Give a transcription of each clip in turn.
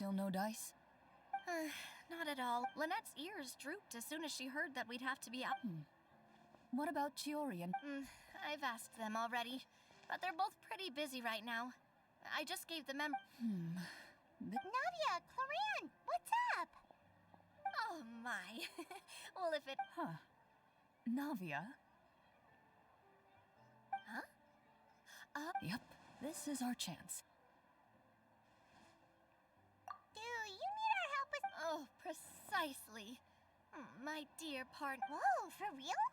Still no dice? Not at all. Lynette's ears drooped as soon as she heard that we'd have to be out. What about Chiori and... I've asked them already, but they're both pretty busy right now. I just gave the Navia, Cloran, what's up? Oh my. Well, if it... Huh. Navia? Huh? Yep, this is our chance. Do you need our help with... Oh, precisely. My dear partner. Whoa, for real?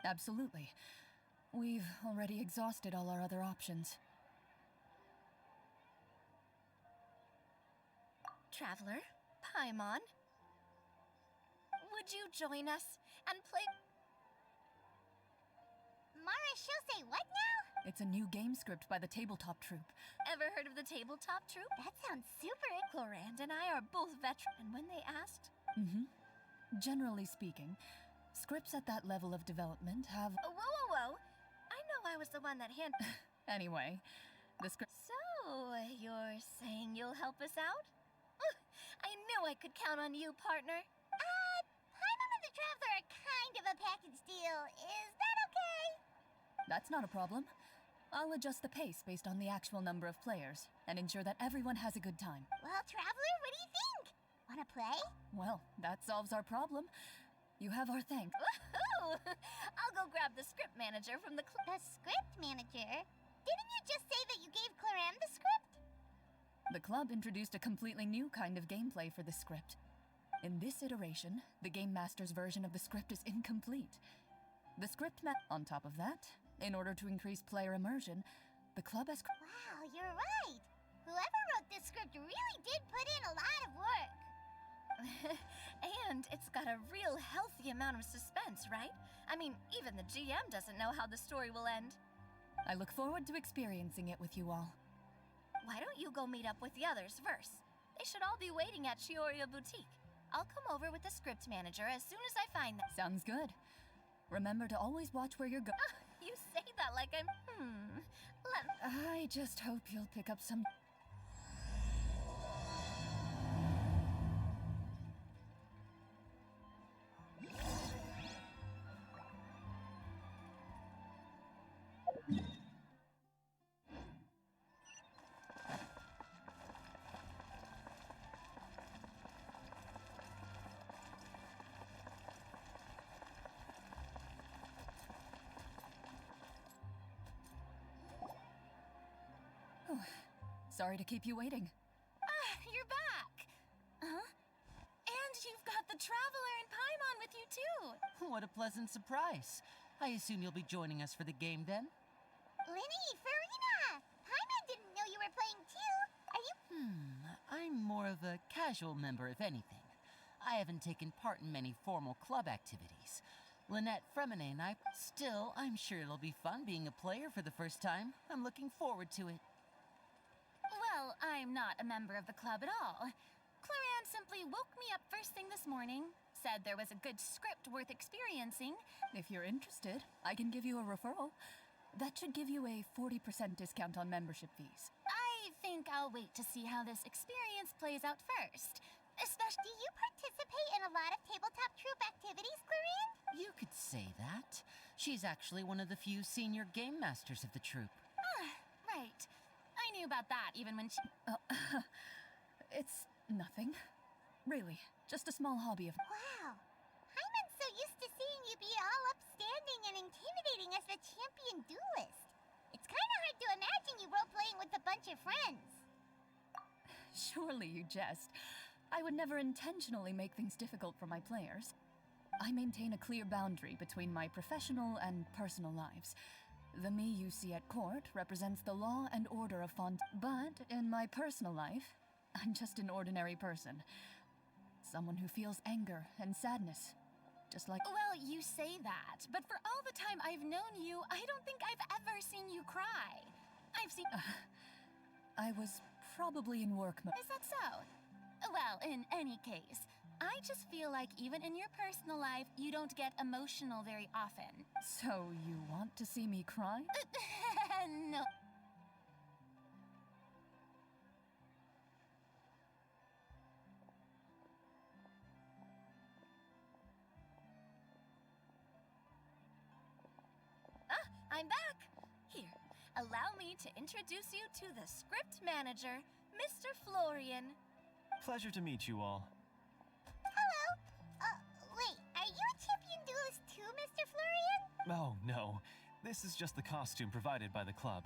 Absolutely. We've already exhausted all our other options. Traveler, Paimon, would you join us and play... Mara, she'll say what now? It's a new game script by the Tabletop Troupe. Ever heard of the Tabletop Troupe? That sounds super... Clorand and I are both veterans, and when they asked... Generally speaking, scripts at that level of development have... Whoa. I know I was the one that Anyway, the script... So, you're saying you'll help us out? I knew I could count on you, partner. Paimon and the Traveler are kind of a package deal. Is that okay? That's not a problem. I'll adjust the pace based on the actual number of players and ensure that everyone has a good time. Well, Traveler, what do you think? Wanna play? Well, that solves our problem. You have our thanks. Woohoo! I'll go grab the script manager from the The script manager? Didn't you just say that you gave Cloran the script? The club introduced a completely new kind of gameplay for the script. In this iteration, the Game Master's version of the script is incomplete. The script on top of that, in order to increase player immersion, the club has... Wow, you're right. Whoever wrote this script really did put in a lot of work. And it's got a real healthy amount of suspense, right? I mean, even the GM doesn't know how the story will end. I look forward to experiencing it with you all. Why don't you go meet up with the others first? They should all be waiting at Chioria Boutique. I'll come over with the script manager as soon as I find them. Sounds good. Remember to always watch where you're going. You say that like I'm... I just hope you'll pick up some... Sorry to keep you waiting. You're back! Huh? And you've got the Traveler and Paimon with you too! What a pleasant surprise. I assume you'll be joining us for the game then? Linny, Farina! Paimon didn't know you were playing too. Are you... I'm more of a casual member, if anything. I haven't taken part in many formal club activities. Lynette, Fremine, and I... Still, I'm sure it'll be fun being a player for the first time. I'm looking forward to it. Well, I'm not a member of the club at all. Cloran simply woke me up first thing this morning, said there was a good script worth experiencing. If you're interested, I can give you a referral. That should give you a 40% discount on membership fees. I think I'll wait to see how this experience plays out first. Especially... Do you participate in a lot of Tabletop Troupe activities, Cloran? You could say that. She's actually one of the few senior game masters of the troupe. Right. I knew about that even when she... It's nothing. Really, just a small hobby of... Wow. Hyman's so used to seeing you be all upstanding and intimidating as the champion duelist. It's kind of hard to imagine you role-playing with a bunch of friends. Surely you jest. I would never intentionally make things difficult for my players. I maintain a clear boundary between my professional and personal lives. The me you see at court represents the law and order of Font, but in my personal life, I'm just an ordinary person. Someone who feels anger and sadness, just like... Well, you say that, but for all the time I've known you, I don't think I've ever seen you cry. I've seen... I was probably in work mode. Is that so? Well, in any case, I just feel like even in your personal life, you don't get emotional very often. So you want to see me cry? No. I'm back. Here, allow me to introduce you to the script manager, Mr. Florian. Pleasure to meet you all. Hello. Wait, are you a champion duelist too, Mr. Florian? Oh, no. This is just the costume provided by the club.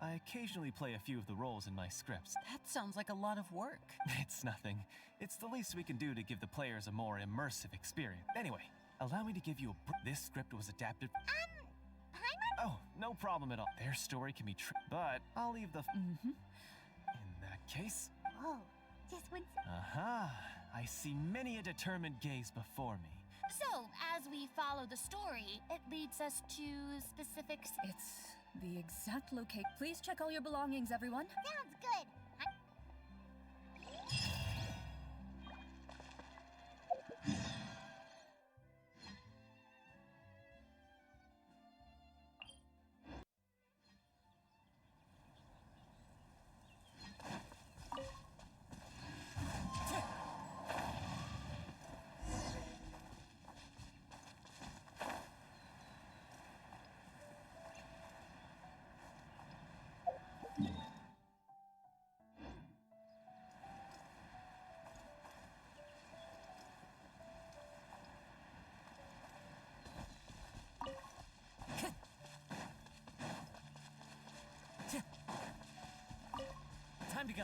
I occasionally play a few of the roles in my scripts. That sounds like a lot of work. It's nothing. It's the least we can do to give the players a more immersive experience. Anyway, allow me to give you this script was adapted. Paimon? Oh, no problem at all. Their story can be but I'll leave the. Mm-hmm. In that case. Whoa, just one. Aha! I see many a determined gaze before me. So, as we follow the story, it leads us to specifics. It's the exact location. Please check all your belongings, everyone. Sounds good. Time to go.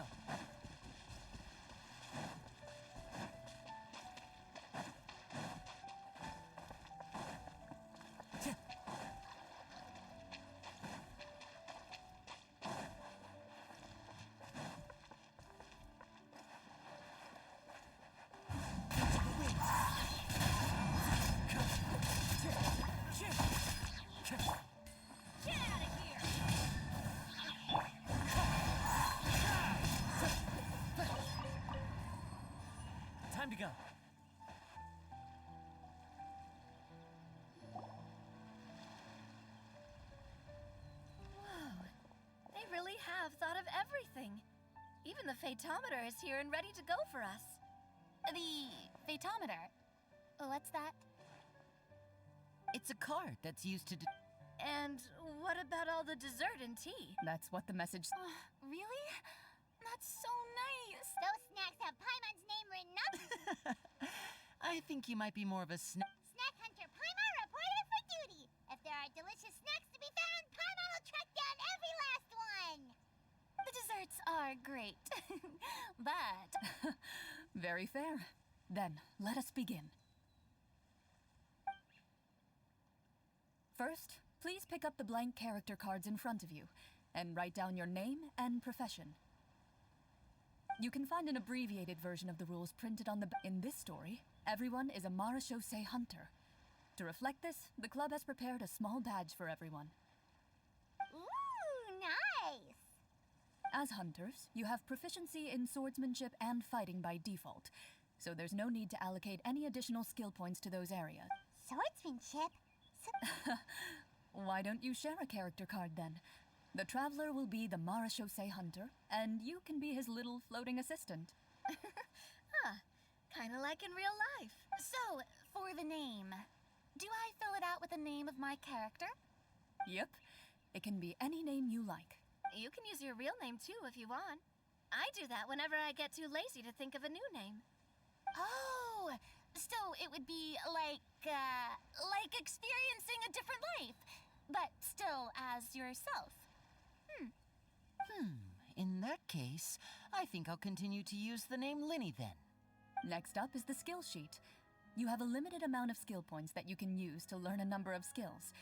Get out of here! Time to go. Whoa, they really have thought of everything. Even the Fatometer is here and ready to go for us. The Fatometer? What's that? It's a card that's used to. And what about all the dessert and tea? That's what the message. Really? That's so nice. Those snacks have Paimon's name written up. I think you might be more of a snack. Snack Hunter Paimon reported for duty. If there are delicious snacks to be found, Paimon will track down every last one. The desserts are great. But Very fair. Then, let us begin. First, please pick up the blank character cards in front of you and write down your name and profession. You can find an abbreviated version of the rules printed on the in this story. Everyone is a Marechaussee hunter. To reflect this, the club has prepared a small badge for everyone. Ooh, nice. As hunters, you have proficiency in swordsmanship and fighting by default, so there's no need to allocate any additional skill points to those areas. Swordsmanship? Why don't you share a character card then? The Traveler will be the Marechaussee hunter, and you can be his little floating assistant. kinda like in real life. So, for the name, do I fill it out with the name of my character? Yep, it can be any name you like. You can use your real name too if you want. I do that whenever I get too lazy to think of a new name. Oh, so it would be like experiencing a different life, but still as yourself. In that case, I think I'll continue to use the name Linny then. Next up is the skill sheet. You have a limited amount of skill points that you can use to learn a number of skills.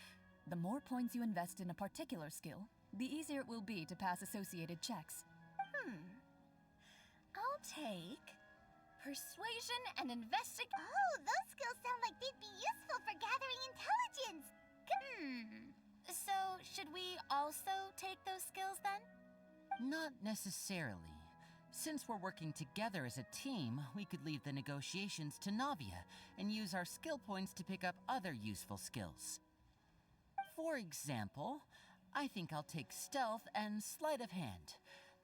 The more points you invest in a particular skill, the easier it will be to pass associated checks. I'll take persuasion and investigation. Oh, those skills sound like they'd be useful for gathering intelligence. So, should we also take those skills then? Not necessarily. Since we're working together as a team, we could leave the negotiations to Navia and use our skill points to pick up other useful skills. For example, I think I'll take stealth and sleight of hand.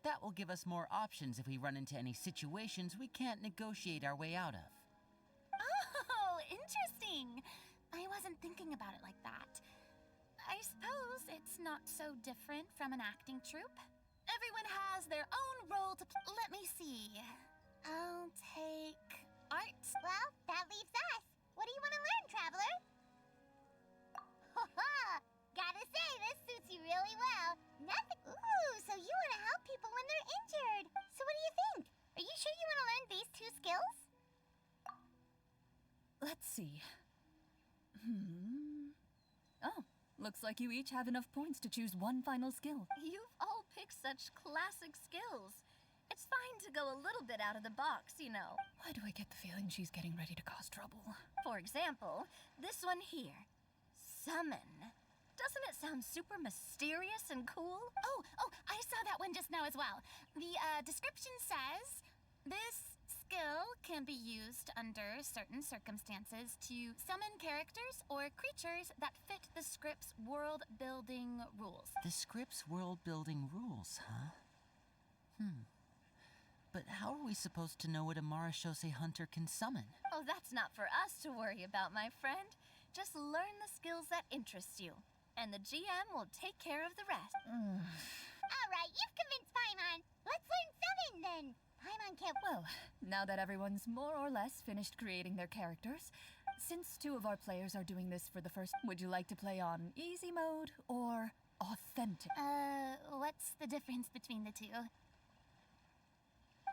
That will give us more options if we run into any situations we can't negotiate our way out of. Oh, interesting. I wasn't thinking about it like that. I suppose it's not so different from an acting troupe. Everyone has their own role to play. Let me see. I'll take art. Well, that leaves us. What do you want to learn, Traveler? Gotta say, this suits you really well. Nothing. Ooh, so you want to help people when they're injured. So what do you think? Are you sure you want to learn these 2 skills? Let's see. Oh, looks like you each have enough points to choose one final skill. You've all picked such classic skills. It's fine to go a little bit out of the box, you know. Why do I get the feeling she's getting ready to cause trouble? For example, this one here. Summon. Doesn't it sound super mysterious and cool? Oh, I saw that one just now as well. The description says, this skill can be used under certain circumstances to summon characters or creatures that fit the script's world-building rules. The script's world-building rules, huh? But how are we supposed to know what a Marashose hunter can summon? Oh, that's not for us to worry about, my friend. Just learn the skills that interest you, and the GM will take care of the rest. All right, you've convinced Paimon. Let's learn Summon, then. Paimon can't... Well, now that everyone's more or less finished creating their characters, since 2 of our players are doing this for the first, would you like to play on easy mode or authentic? What's the difference between the 2?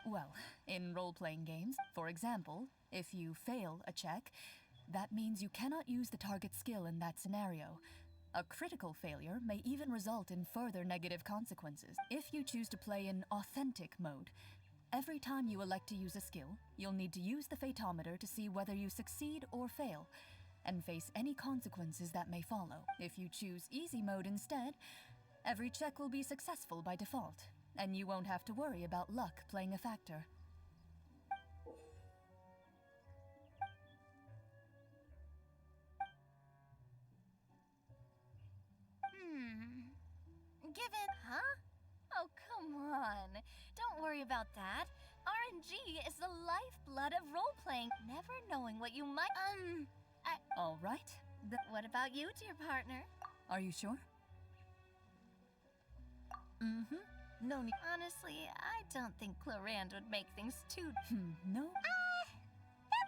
Well, in role-playing games, for example, if you fail a check, that means you cannot use the target skill in that scenario. A critical failure may even result in further negative consequences. If you choose to play in authentic mode, every time you elect to use a skill, you'll need to use the Fatometer to see whether you succeed or fail, and face any consequences that may follow. If you choose easy mode instead, every check will be successful by default, and you won't have to worry about luck playing a factor. Given... Huh? Oh, come on. Don't worry about that. RNG is the lifeblood of role-playing. Never knowing what you might... All right. What about you, dear partner? Are you sure? No need. Honestly, I don't think Clarand would make things too... No?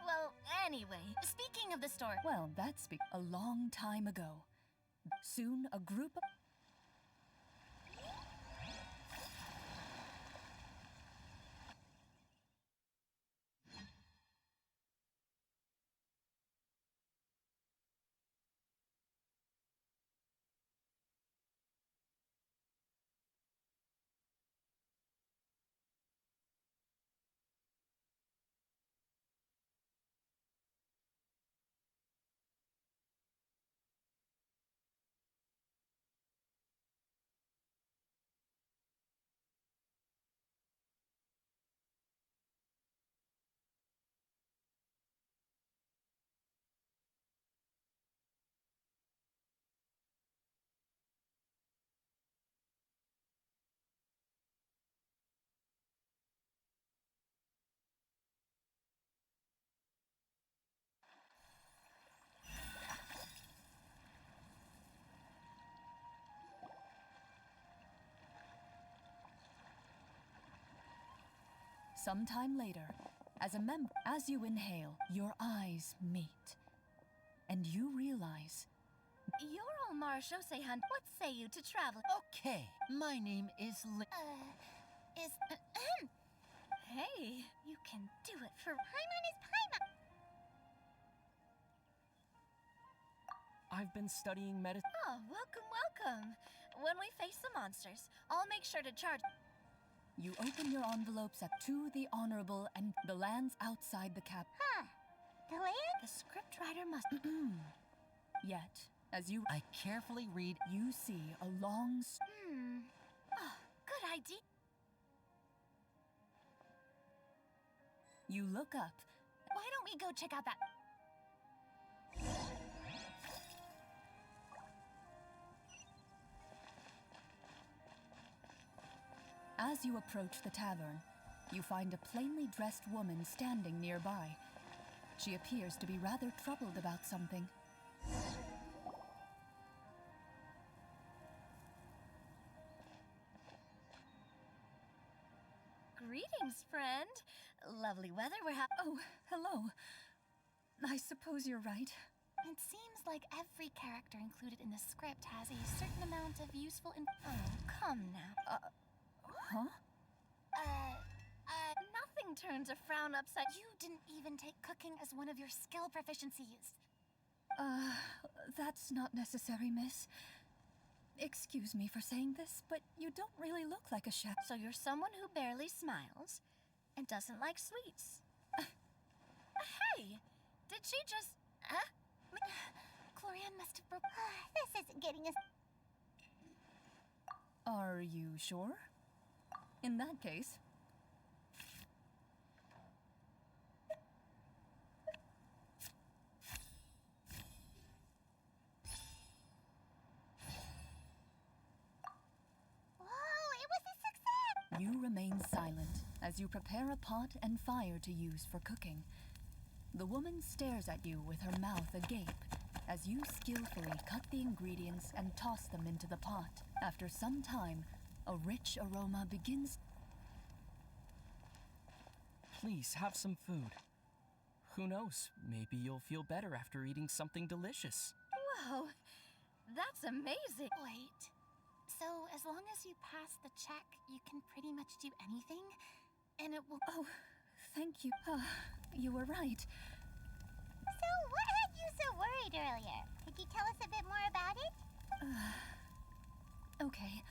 Well, anyway, speaking of the story... Well, that's a long time ago. Soon, a group of... Sometime later, as you inhale, your eyes meet. And you realize... You're all Marashose Hunt. What say you to travel? Okay, my name is Hey, you can do it for... Paimon is Paimon. I've been studying medicine. Oh, welcome. When we face the monsters, I'll make sure to charge... You open your envelopes up to the Honorable and the lands outside the cap. Huh. The land? The scriptwriter must... Yet, as you I carefully read. you see a long... Oh, good idea. You look up. Why don't we go check out that... As you approach the tavern, you find a plainly dressed woman standing nearby. She appears to be rather troubled about something. Greetings, friend. Lovely weather we're having. Oh, hello. I suppose you're right. It seems like every character included in the script has a certain amount of useful Oh, come now. Huh? Nothing turns a frown upside. You didn't even take cooking as one of your skill proficiencies. That's not necessary, miss. Excuse me for saying this, but you don't really look like a chef. So you're someone who barely smiles and doesn't like sweets. Hey! Did she just... Chlorian must have broke... This isn't getting us. Are you sure? In that case... Whoa, it was a success! You remain silent as you prepare a pot and fire to use for cooking. The woman stares at you with her mouth agape as you skillfully cut the ingredients and toss them into the pot. After some time, a rich aroma begins. Please have some food. Who knows, maybe you'll feel better after eating something delicious. Whoa, that's amazing. Wait. So, as long as you pass the check, you can pretty much do anything? And it will... Oh, thank you. You were right. So, what had you so worried earlier? Could you tell us a bit more about it? Okay.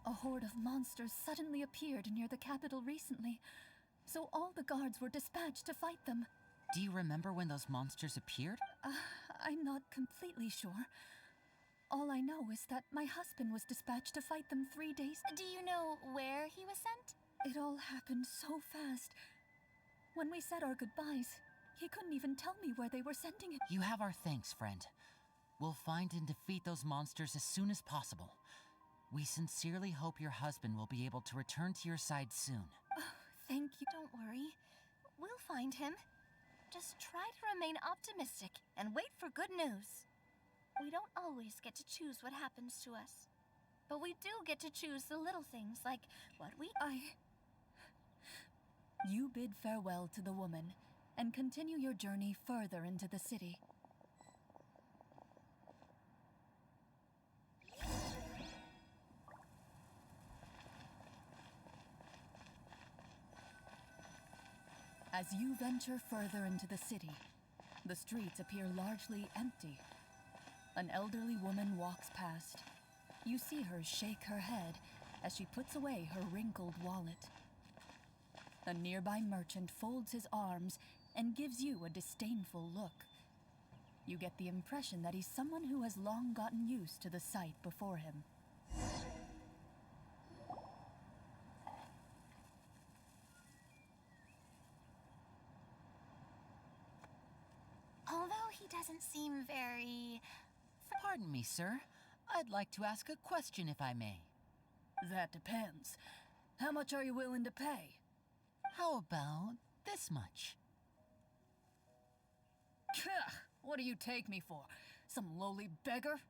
A horde of monsters suddenly appeared near the capital recently, so all the guards were dispatched to fight them. Do you remember when those monsters appeared? I'm not completely sure. All I know is that my husband was dispatched to fight them 3 days. Do you know where he was sent? It all happened so fast. When we said our goodbyes, he couldn't even tell me where they were sending him. You have our thanks, friend. We'll find and defeat those monsters as soon as possible. We sincerely hope your husband will be able to return to your side soon. Thank you. Don't worry. We'll find him. Just try to remain optimistic and wait for good news. We don't always get to choose what happens to us. But we do get to choose the little things, like what we... You bid farewell to the woman and continue your journey further into the city. As you venture further into the city, the streets appear largely empty. An elderly woman walks past. You see her shake her head as she puts away her wrinkled wallet. A nearby merchant folds his arms and gives you a disdainful look. You get the impression that he's someone who has long gotten used to the sight before him. Although he doesn't seem very... Pardon me, sir. I'd like to ask a question if I may. That depends. How much are you willing to pay? How about this much? What do you take me for? Some lowly beggar?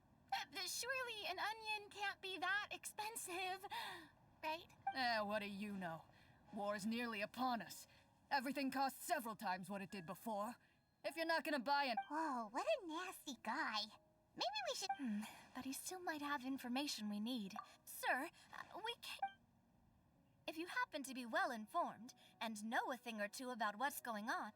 Surely an onion can't be that expensive, right? What do you know? War's nearly upon us. Everything costs several times what it did before. If you're not gonna buy it... Whoa, what a nasty guy. Maybe we should... But he still might have information we need. Sir, we can't... If you happen to be well informed and know a thing or two about what's going on...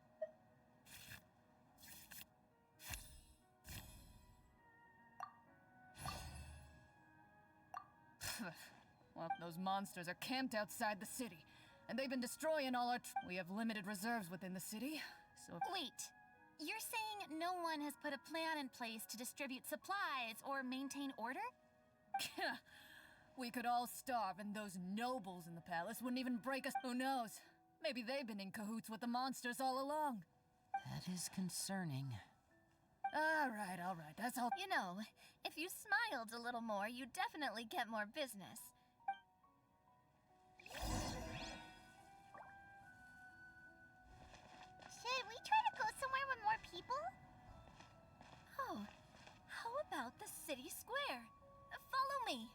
Well, those monsters are camped outside the city, and they've been destroying all our... We have limited reserves within the city, so... Wait, you're saying no one has put a plan in place to distribute supplies or maintain order? We could all starve, and those nobles in the palace wouldn't even break us. Who knows? Maybe they've been in cahoots with the monsters all along. That is concerning. All right, that's all. You know, if you smiled a little more, you'd definitely get more business. Should we try to go somewhere with more people? Oh, how about the city square? Follow me.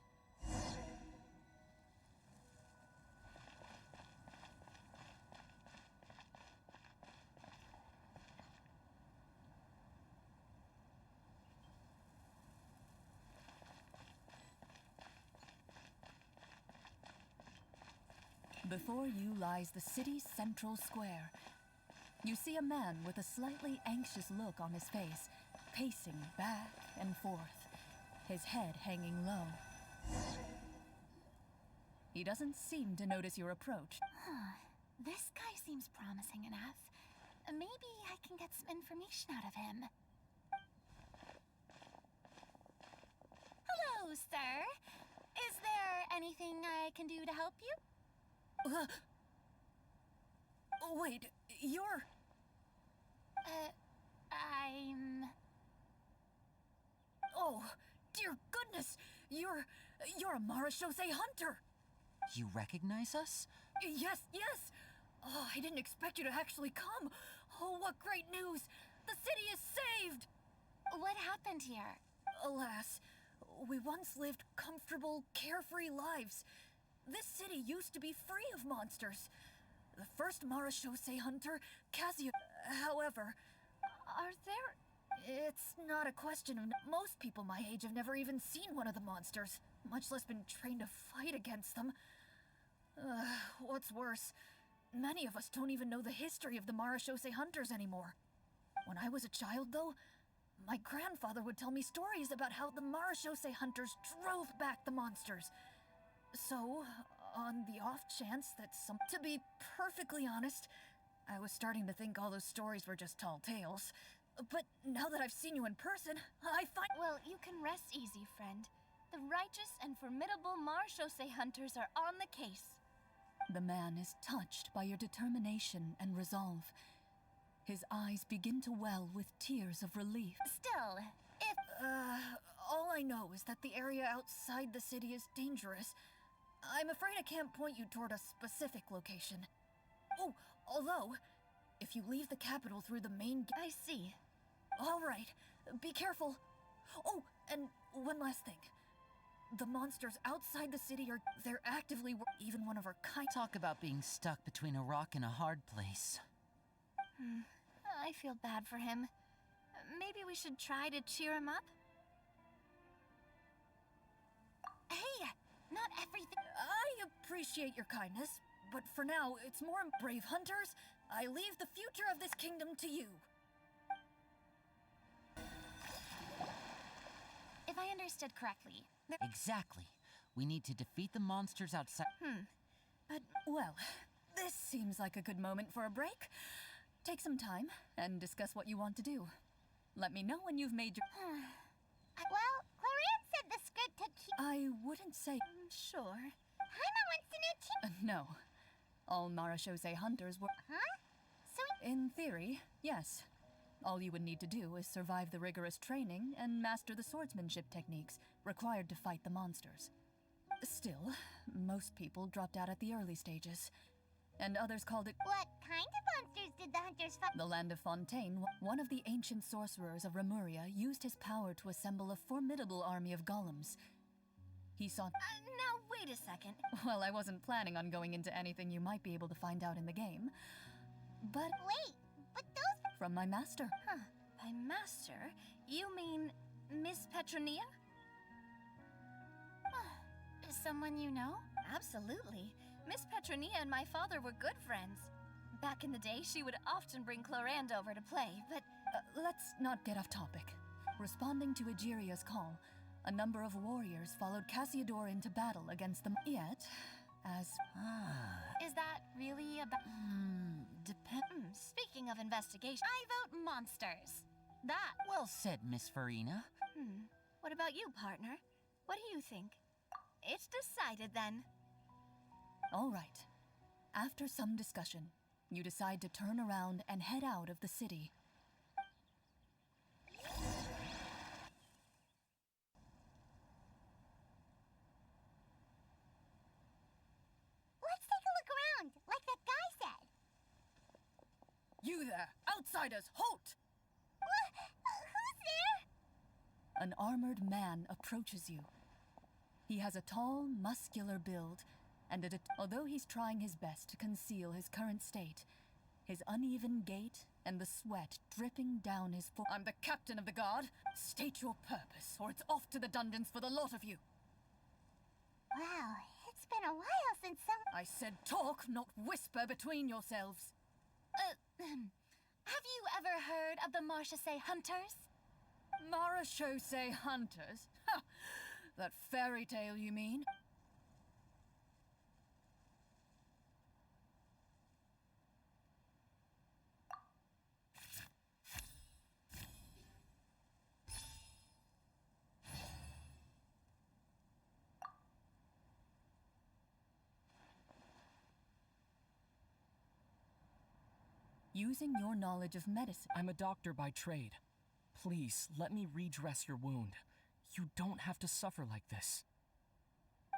Before you lies the city's central square. You see a man with a slightly anxious look on his face, pacing back and forth, his head hanging low. He doesn't seem to notice your approach. This guy seems promising enough. Maybe I can get some information out of him. Hello, sir. Is there anything I can do to help you? Wait, you're... I'm... Oh, dear goodness! You're a Marashose hunter! You recognize us? Yes, yes! Oh, I didn't expect you to actually come! Oh, what great news! The city is saved! What happened here? Alas, we once lived comfortable, carefree lives. This city used to be free of monsters. The first Marashose hunter, Kazuya... However... Are there... It's not a question of... Most people my age have never even seen one of the monsters, much less been trained to fight against them. What's worse, many of us don't even know the history of the Marashose hunters anymore. When I was a child, though, my grandfather would tell me stories about how the Marashose hunters drove back the monsters. So, on the off chance that some... To be perfectly honest, I was starting to think all those stories were just tall tales. But now that I've seen you in person, I find... Well, you can rest easy, friend. The righteous and formidable Marashose hunters are on the case. The man is touched by your determination and resolve. His eyes begin to well with tears of relief. Still, if... All I know is that the area outside the city is dangerous. I'm afraid I can't point you toward a specific location. Oh, although, if you leave the capital through the main... I see. All right, be careful. Oh, and one last thing. The monsters outside the city are... They're actively... Even one of our kind... Talk about being stuck between a rock and a hard place. I feel bad for him. Maybe we should try to cheer him up? Hey, not everything... I appreciate your kindness, but for now, it's more... Brave hunters, I leave the future of this kingdom to you. If I understood correctly... Exactly. We need to defeat the monsters outside... But, well, this seems like a good moment for a break. Take some time and discuss what you want to do. Let me know when you've made your... Well, Claran said the script took... I wouldn't say... Sure. Paimon wants to know too. No. All Marashose hunters were... Huh? So... In theory, yes. All you would need to do is survive the rigorous training and master the swordsmanship techniques required to fight the monsters. Still, most people dropped out at the early stages, and others called it What kind of monsters did the hunters fight? the Land of Fontaine. One of the ancient sorcerers of Rapperia used his power to assemble a formidable army of golems. He saw... Now, wait a second. Well, I wasn't planning on going into anything you might be able to find out in the game, but Wait, but those... from my master. By master, you mean Miss Petronia? Someone you know? Absolutely. Miss Petronia and my father were good friends. Back in the day, she would often bring Clorand over to play, but... Let's not get off topic. Responding to Egeria's call, a number of warriors followed Cassiodor into battle against them. Yet, as... Is that really about... Speaking of investigation, I vote monsters. That... Well said, Miss Farina. What about you, partner? What do you think? It's decided, then. All right. After some discussion, you decide to turn around and head out of the city. Let's take a look around, like that guy said. You there! Outsiders, halt! Who's there? An armored man approaches you. He has a tall, muscular build, and although he's trying his best to conceal his current state, his uneven gait and the sweat dripping down his forehead. I'm the captain of the guard. State your purpose, or it's off to the dungeons for the lot of you. Wow, It's been a while since some... I said talk, not whisper between yourselves. Have you ever heard of the Marchese Hunters? Marachose hunters? Ha! That fairy tale, you mean? Using your knowledge of medicine. I'm a doctor by trade. Please, let me redress your wound. You don't have to suffer like this.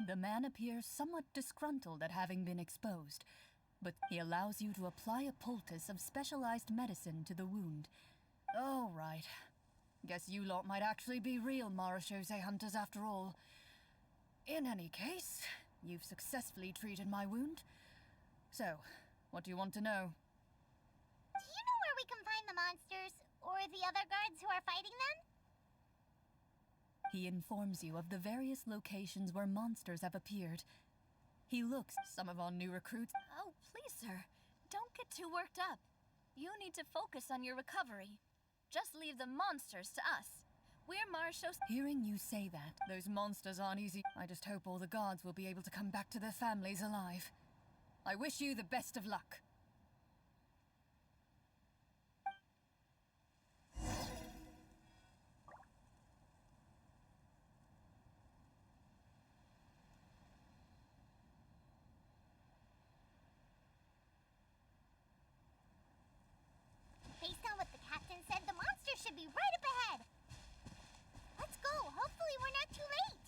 The man appears somewhat disgruntled at having been exposed, but he allows you to apply a poultice of specialized medicine to the wound. Oh, right. Guess you lot might actually be real Marachose hunters after all. In any case, you've successfully treated my wound. So, what do you want to know? Do you know where we can find the monsters, or the other guards who are fighting them? He informs you of the various locations where monsters have appeared. He looks some of our new recruits. Oh, please, sir. Don't get too worked up. You need to focus on your recovery. Just leave the monsters to us. We're Marachose... Hearing you say that, those monsters aren't easy. I just hope all the guards will be able to come back to their families alive. I wish you the best of luck. Based on what the captain said, the monsters should be right up ahead. Let's go. Hopefully we're not too late.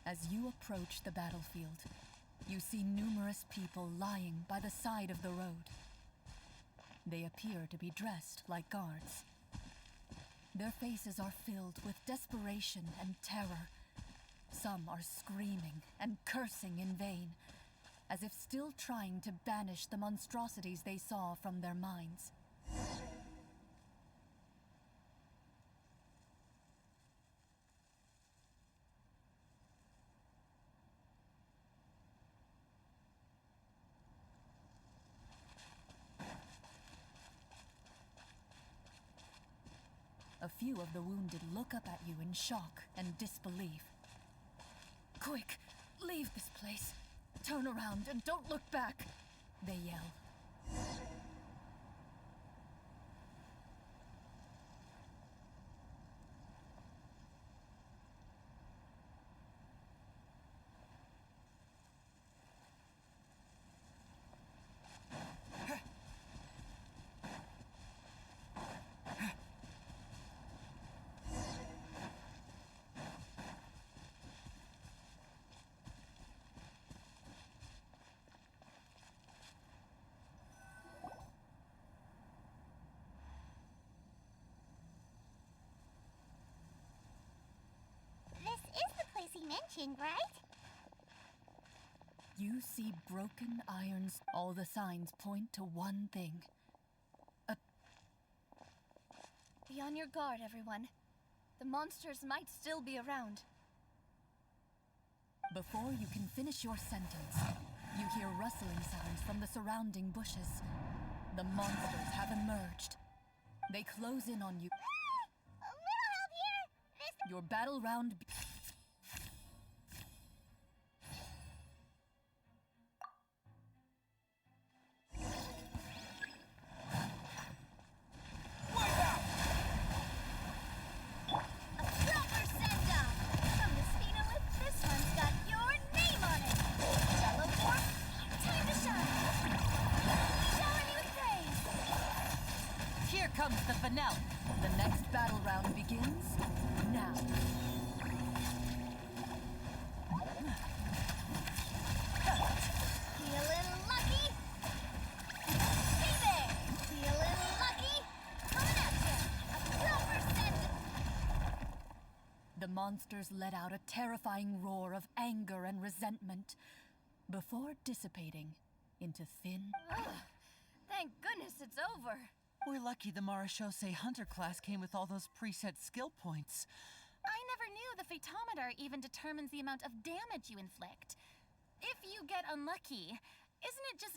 As you approach the battlefield, you see numerous people lying by the side of the road. They appear to be dressed like guards. Their faces are filled with desperation and terror. Some are screaming and cursing in vain, as if still trying to banish the monstrosities they saw from their minds. A few of the wounded look up at you in shock and disbelief. Quick, leave this place. Turn around and don't look back, they yell. Mentioned, right? You see broken irons. All the signs point to one thing. Be on your guard, everyone. The monsters might still be around. Before you can finish your sentence, you hear rustling sounds from the surrounding bushes. The monsters have emerged. They close in on you. A little help here! Your battle round... Comes the finale. The next battle round begins now. Feeling lucky? Hey there! Feeling lucky? Coming at ya! The monsters let out a terrifying roar of anger and resentment before dissipating into thin... Thank goodness it's over. We're lucky the Marachose Hunter class came with all those preset skill points. I never knew the phaetometer even determines the amount of damage you inflict. If you get unlucky, isn't it just...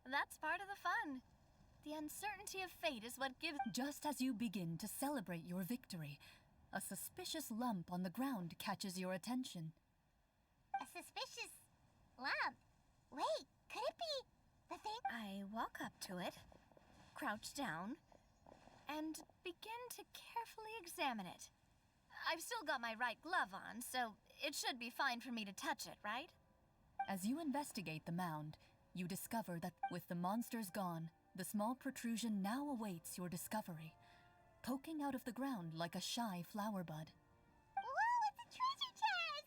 That's part of the fun. The uncertainty of fate is what gives... Just as you begin to celebrate your victory, a suspicious lump on the ground catches your attention. A suspicious lump. Wait, could it be the thing? I walk up to it, crouch down, and begin to carefully examine it. I've still got my right glove on, so it should be fine for me to touch it, right? As you investigate the mound, you discover that with the monsters gone, the small protrusion now awaits your discovery, poking out of the ground like a shy flower bud. Whoa, it's a treasure chest!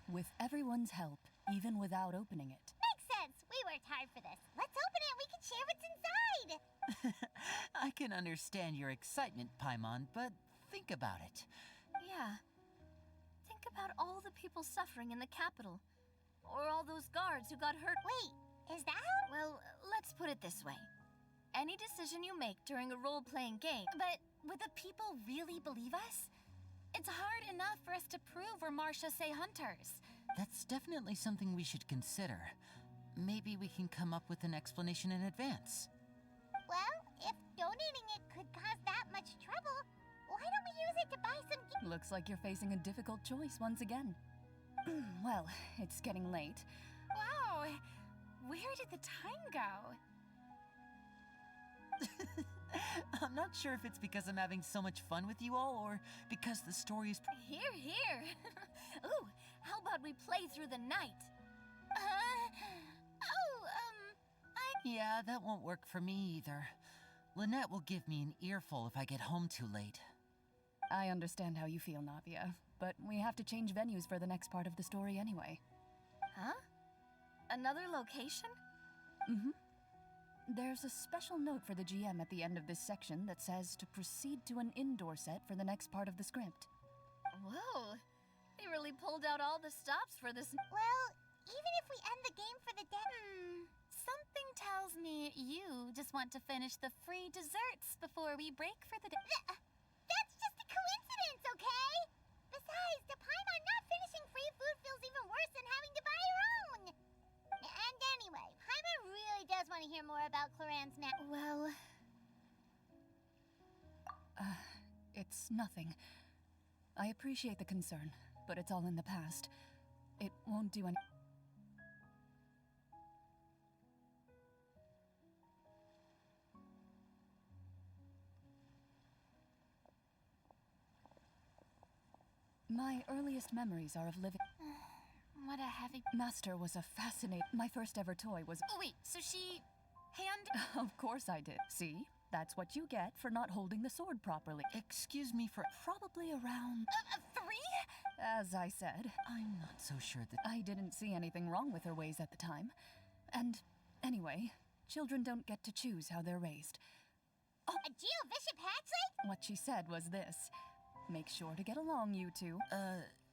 With everyone's help, even without opening it, Makes sense. We worked hard for this. Let's open it and we can share what's inside. I can understand your excitement, Paimon, but think about it. Yeah. Think about all the people suffering in the capital. Or all those guards who got hurt. Wait, is that how? Well, let's put it this way. Any decision you make during a role-playing game... But would the people really believe us? It's hard enough for us to prove we're Marcia Say hunters. That's definitely something we should consider. Maybe we can come up with an explanation in advance. Well, if donating it could cause that much trouble, why don't we use it to buy some looks like you're facing a difficult choice once again. Well, it's getting late. Wow! Where did the time go? I'm not sure if it's because I'm having so much fun with you all, or because the story is... Here, here! Ooh, how about we play through the night? Yeah, that won't work for me either. Lynette will give me an earful if I get home too late. I understand how you feel, Navia, but we have to change venues for the next part of the story anyway. Huh? Another location? Mm-hmm. There's a special note for the GM at the end of this section that says to proceed to an indoor set for the next part of the script. Whoa! They really pulled out all the stops for this. Well, even if we end the game for the day... Something tells me you just want to finish the free desserts before we break for the day. That's just a coincidence, okay? Besides, to Paimon not finishing free food feels even worse than having to buy your own. And anyway, Paimon really does want to hear more about Cloran's Well, It's nothing. I appreciate the concern, but it's all in the past. It won't do any... My earliest memories are of living... what a heavy... Master was a fascinating... My first ever toy was... Oh, wait, so she... hand... Of course I did. See? That's what you get for not holding the sword properly. Excuse me for... Probably around... 3? As I said, I'm not so sure that... I didn't see anything wrong with her ways at the time. And anyway, children don't get to choose how they're raised. A Geo Bishop Hatchley? What she said was this. Make sure to get along, you two.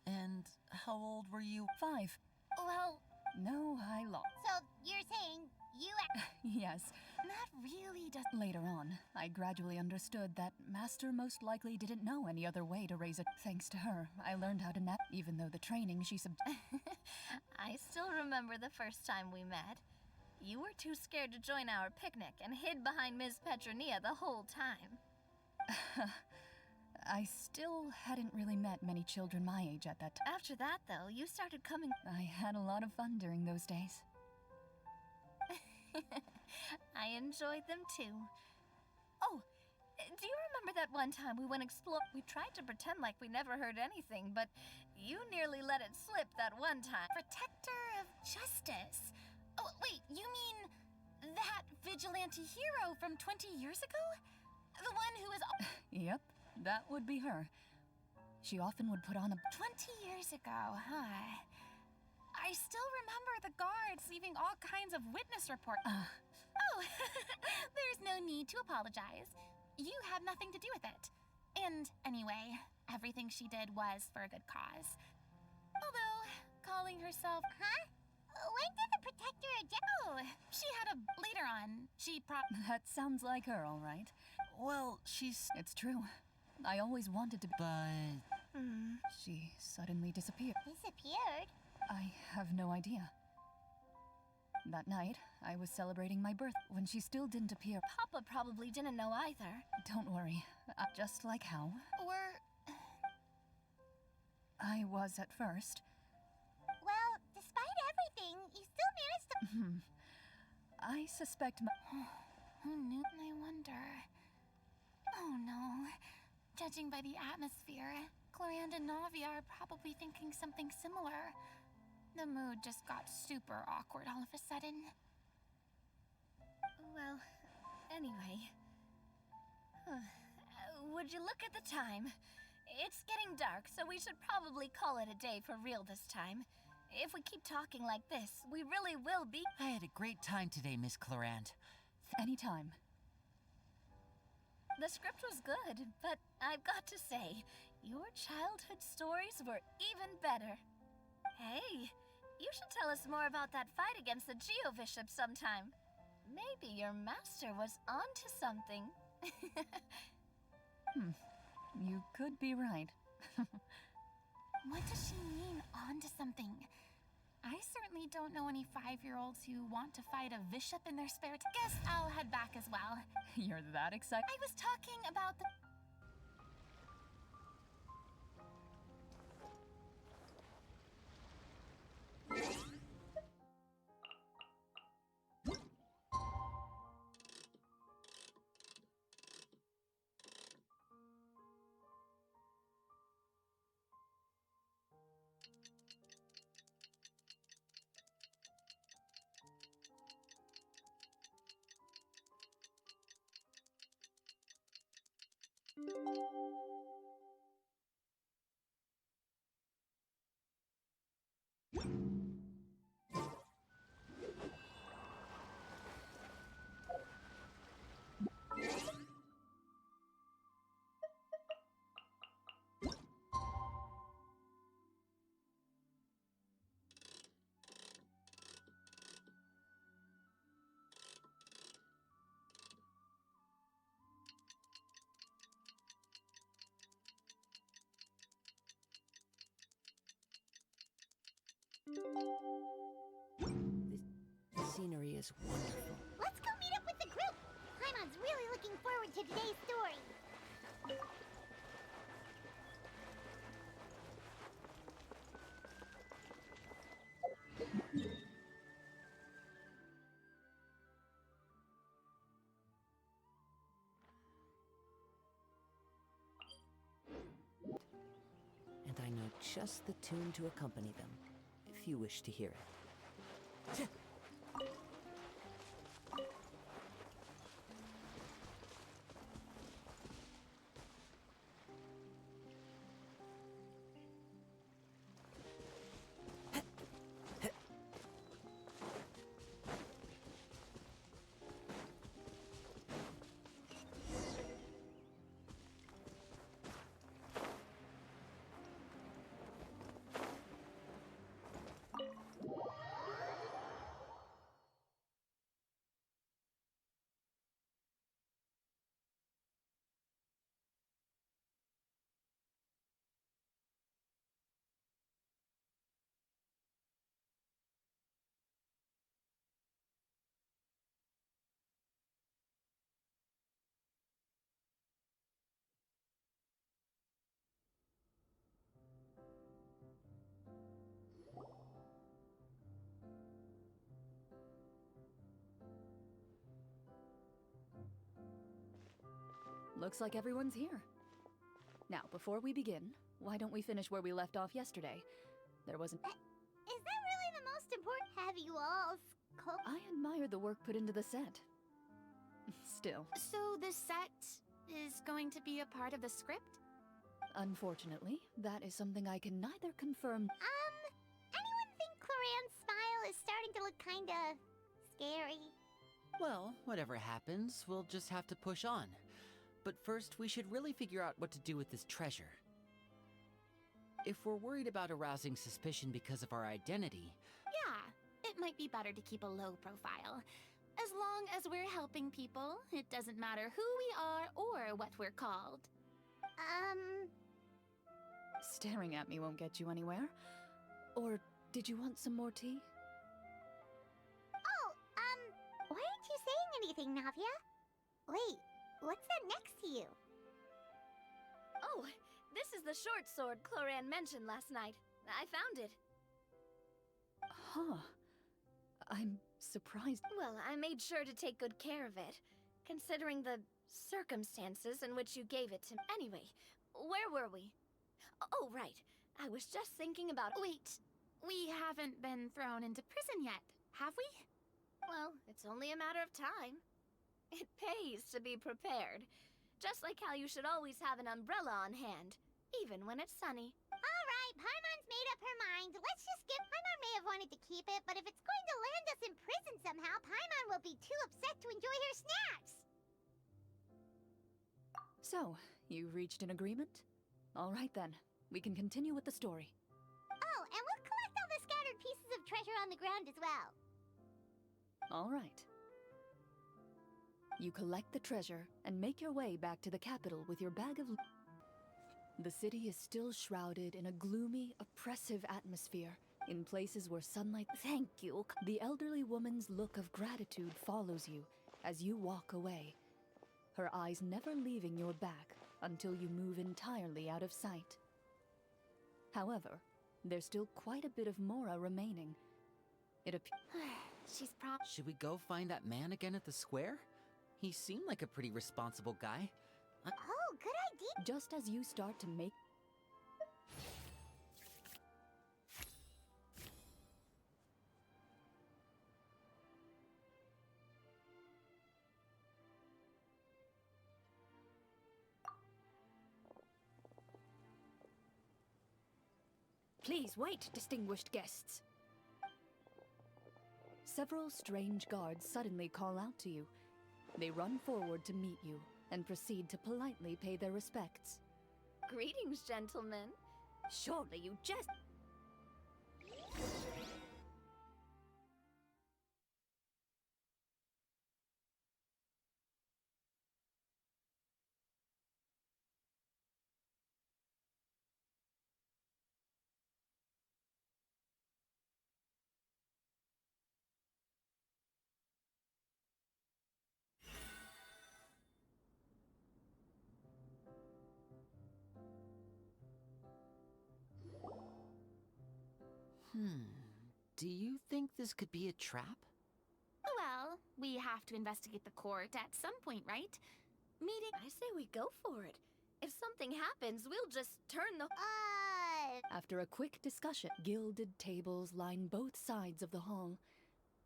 And how old were you? 5. Well, No high law. So, you're saying you... Yes. that really does... Later on, I gradually understood that Master most likely didn't know any other way to raise a... Thanks to her, I learned how to nap, even though the training she I still remember the first time we met. You were too scared to join our picnic and hid behind Ms. Petronia the whole time. I still hadn't really met many children my age at that time. After that, though, you started coming... I had a lot of fun during those days. I enjoyed them too. Oh, do you remember that one time we went explore? We tried to pretend like we never heard anything, but you nearly let it slip that one time. Protector of Justice. Oh, wait, you mean that vigilante hero from 20 years ago? The one who is... Yep, that would be her. She often would put on a... 20 years ago, huh? I still remember the guards leaving all kinds of witness reports. Oh, there's no need to apologize. You had nothing to do with it. And anyway, everything she did was for a good cause. Although, calling herself... Huh? When did the Protector eject? Oh, she had a later on. That sounds like her, all right. Well, she's... It's true. I always wanted to be. But... She suddenly disappeared. Disappeared? I have no idea. That night, I was celebrating my birth when she still didn't appear. Papa probably didn't know either. Don't worry. Just like how We're... I was at first. Well, despite everything, you still managed to... I suspect Who knew? I wonder... Oh no. Judging by the atmosphere, Clorinde and Navi are probably thinking something similar. The mood just got super awkward all of a sudden. Well, anyway... Would you look at the time? It's getting dark, so we should probably call it a day for real this time. If we keep talking like this, we really will be... I had a great time today, Miss Clorinde. anytime. The script was good, but I've got to say, your childhood stories were even better. Hey, you should tell us more about that fight against the Geo-Bishop sometime. Maybe your master was onto something. You could be right. What does she mean, onto something? I certainly don't know any 5-year-olds who want to fight a bishop in their spare time. Guess I'll head back as well. You're that excited. I was talking about the... The scenery is wonderful. Let's go meet up with the group! Paimon's really looking forward to today's story. And I know just the tune to accompany them, if you wish to hear it. Looks like everyone's here. Now, before we begin, why don't we finish where we left off yesterday? There wasn't... Is that really the most important? Have you all I admire the work put into the set. Still, So the set is going to be a part of the script? unfortunately, that is something I can neither confirm... Anyone think Cloranne's smile is starting to look kinda... scary? Well, whatever happens, we'll just have to push on. But first, we should really figure out what to do with this treasure. If we're worried about arousing suspicion because of our identity, Yeah, it might be better to keep a low profile. As long as we're helping people, it doesn't matter who we are or what we're called. Staring at me won't get you anywhere. Or did you want some more tea? Oh, why aren't you saying anything, Navia? Wait, what's that next to you? Oh, this is the short sword Cloran mentioned last night. I found it. Huh. I'm surprised. Well, I made sure to take good care of it, considering the circumstances in which you gave it to me. Anyway, where were we? Oh, right. I was just thinking about... Wait, we haven't been thrown into prison yet, have we? Well, it's only a matter of time. It pays to be prepared. Just like how you should always have an umbrella on hand, even when it's sunny. All right, Paimon's made up her mind. Let's just skip. Paimon may have wanted to keep it, but if it's going to land us in prison somehow, Paimon will be too upset to enjoy her snacks. So, you reached an agreement? All right then. We can continue with the story. Oh, and we'll collect all the scattered pieces of treasure on the ground as well. All right. You collect the treasure and make your way back to the capital with your bag of... The city is still shrouded in a gloomy, oppressive atmosphere. In places where sunlight... Thank you. The elderly woman's look of gratitude follows you as you walk away, her eyes never leaving your back until you move entirely out of sight. However, there's still quite a bit of Mora remaining. It appears... She's should we go find that man again at the square? He seemed like a pretty responsible guy. Oh, good idea. Just as you start to make... Please wait, distinguished guests. Several strange guards suddenly call out to you. They run forward to meet you and proceed to politely pay their respects. Greetings, gentlemen. Surely you just... Do you think this could be a trap? Well, we have to investigate the court at some point, right? Meeting... I say we go for it. If something happens, we'll just turn the... After a quick discussion, gilded tables line both sides of the hall.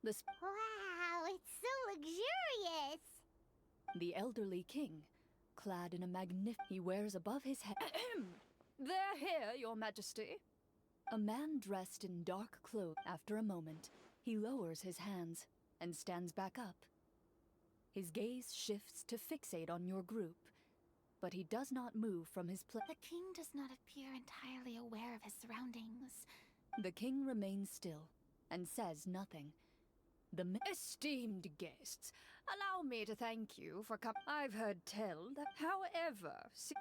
Wow, it's so luxurious. The elderly king, clad in a he wears above his head... They're here, your majesty. A man dressed in dark clothes. After a moment, he lowers his hands and stands back up. His gaze shifts to fixate on your group, but he does not move from his place. The king does not appear entirely aware of his surroundings. The king remains still and says nothing. Esteemed guests, allow me to thank you for I've heard tell that, however...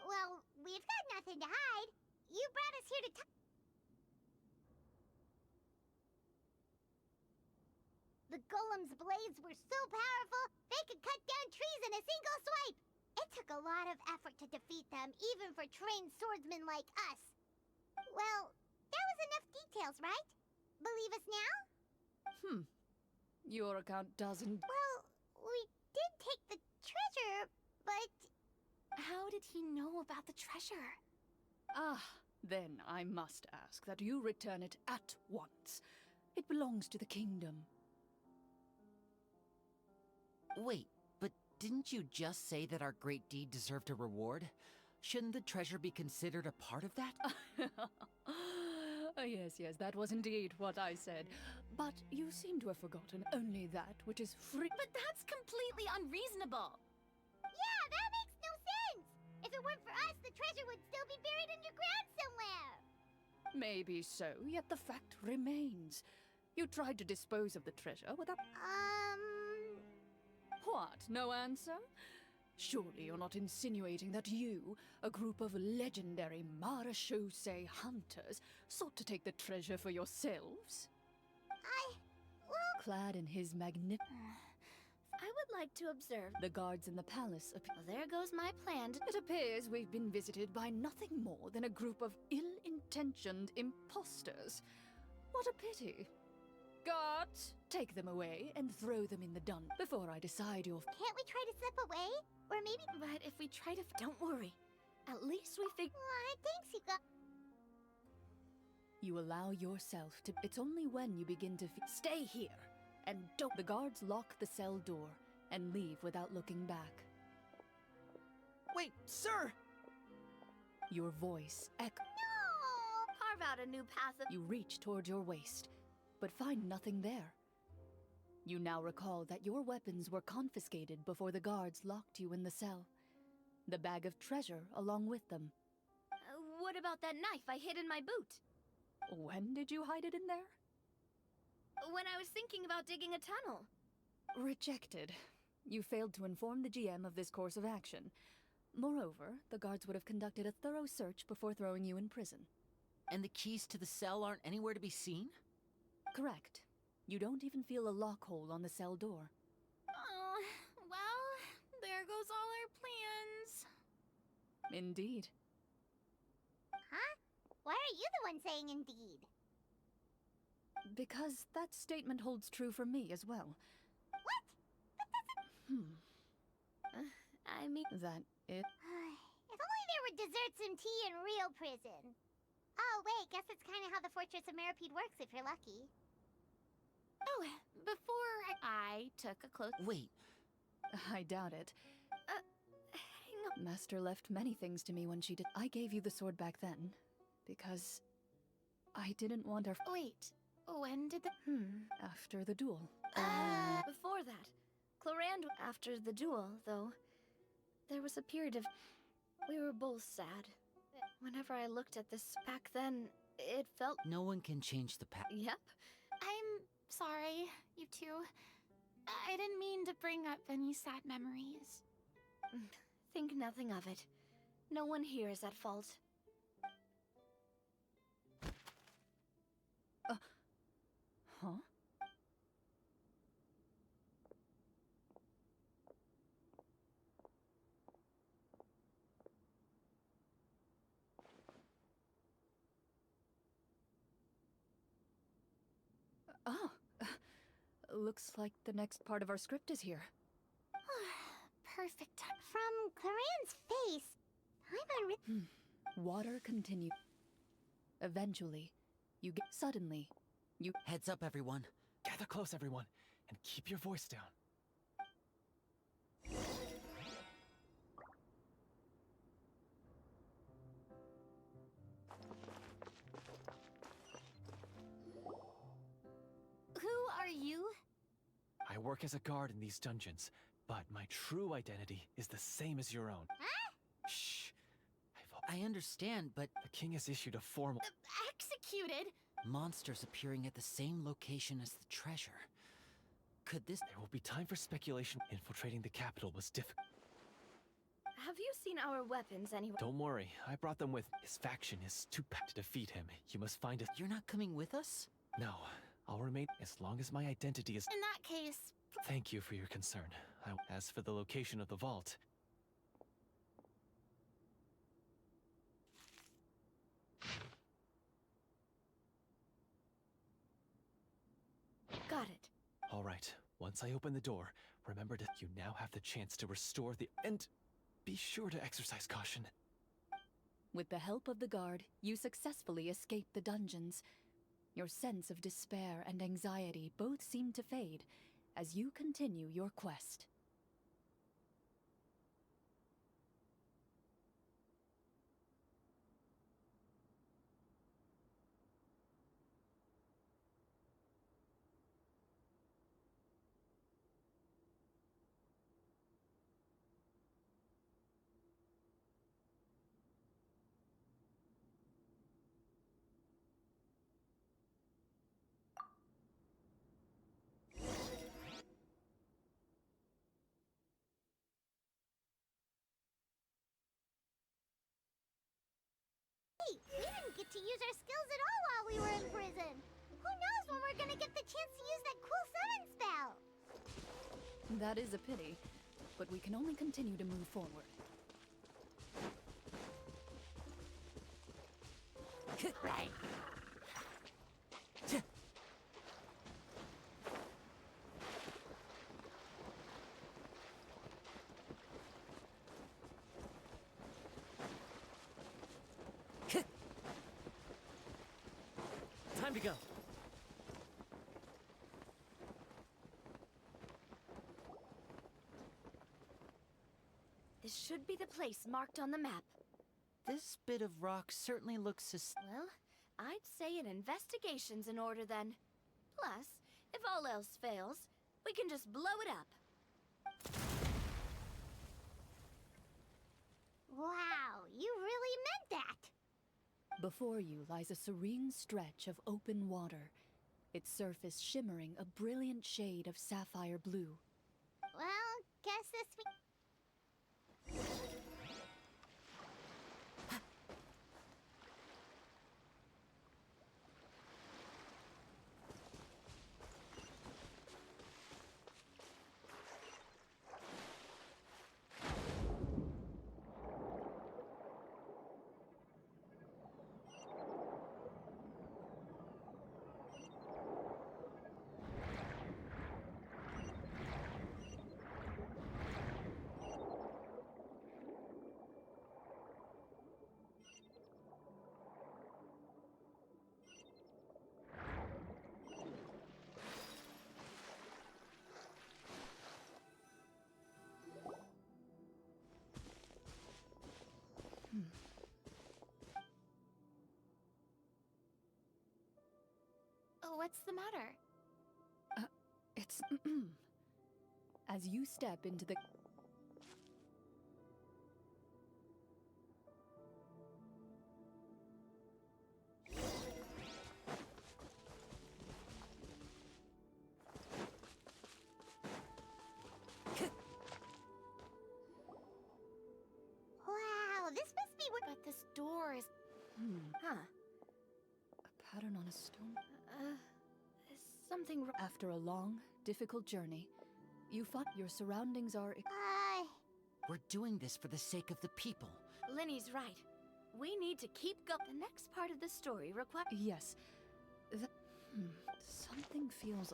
Well, we've got nothing to hide. You brought us here to The golem's blades were so powerful, they could cut down trees in a single swipe. It took a lot of effort to defeat them, even for trained swordsmen like us. Well, that was enough details, right? Believe us now? Your account doesn't... Well, we did take the treasure, but... How did he know about the treasure? Ah, then I must ask that you return it at once. It belongs to the kingdom. Wait, but didn't you just say that our great deed deserved a reward? Shouldn't the treasure be considered a part of that? Yes, that was indeed what I said. But you seem to have forgotten only that which is free. But that's completely unreasonable! Yeah, that makes no sense! If it weren't for us, the treasure would still be buried underground somewhere! Maybe so, yet the fact remains. You tried to dispose of the treasure without... What? No answer? Surely you're not insinuating that you, a group of legendary Marechaussee hunters, sought to take the treasure for yourselves? Well, Clad in his magnificent... I would like to observe. The guards in the palace Well, there goes my plan. It appears we've been visited by nothing more than a group of ill-intentioned imposters. What a pity. Guards, take them away and throw them in the dun before I decide your... can't we try to slip away? Or maybe... But if we try to... Don't worry. At least we fig... Thanks, you got... You allow yourself to... It's only when you begin to... Stay here! And don't... The guards lock the cell door and leave without looking back. Wait, sir! Your voice echoes. No! Carve out a new path of... You reach toward your waist, but find nothing there. You now recall that your weapons were confiscated before the guards locked you in the cell. The bag of treasure along with them. what about that knife I hid in my boot? When did you hide it in there? When I was thinking about digging a tunnel. Rejected. You failed to inform the GM of this course of action. Moreover, the guards would have conducted a thorough search before throwing you in prison. And the keys to the cell aren't anywhere to be seen? Correct. You don't even feel a lock hole on the cell door. Oh, well, there goes all our plans. Indeed. Huh? Why are you the one saying indeed? Because that statement holds true for me as well. What? That doesn't... I mean... That it... If only there were desserts and tea in real prison. Oh, wait, guess it's kind of how the Fortress of Meripede works if you're lucky. Oh, before I took a close... Wait, I doubt it. Hang on. Master left many things to me when she did. I gave you the sword back then, because I didn't want her. Wait, when did the... After the duel. Before that, Clorand, after the duel, though, there was a period of... We were both sad. Whenever I looked at this back then, it felt... no one can change the past. Yep. I'm sorry, you two. I didn't mean to bring up any sad memories. Think nothing of it. No one here is at fault. Huh? Oh, looks like the next part of our script is here. Perfect. From Clarand's face, I'm Water continued. Eventually, you get... Suddenly, you... Heads up, everyone. Gather close, everyone, and keep your voice down. Who are you? I work as a guard in these dungeons, but my true identity is the same as your own. Huh? Shh. I understand, but The king has issued a formal... Executed? monsters appearing at the same location as the treasure. Could this... There will be time for speculation. Infiltrating the capital was difficult. Have you seen our weapons anywhere? Don't worry, I brought them with. His faction is too packed to defeat him. You must find a... You're not coming with us? No, I'll remain as long as my identity is... In that case, Thank you for your concern. As for the location of the vault... Got it. All right, once I open the door, remember that you now have the chance to restore the... And be sure to exercise caution. With the help of the guard, you successfully escape the dungeons. Your sense of despair and anxiety both seem to fade as you continue your quest. to use our skills at all while we were in prison. Who knows when we're gonna get the chance to use that cool summon spell? That is a pity, but we can only continue to move forward. Right. Time to go. This should be the place marked on the map. This bit of rock certainly looks Well, I'd say an investigation's in order then. Plus, if all else fails, we can just blow it up. Wow, you really meant that! Before you lies a serene stretch of open water, its surface shimmering a brilliant shade of sapphire blue. Well, guess this week. Oh, what's the matter? It's as you step into the Wow, this must be what. But this door is... Huh. a pattern on a stone. Is something wrong? After a long, difficult journey, you find your surroundings are We're doing this for the sake of the people. Linny's right. We need to keep going. The next part of the story requires... yes. Something feels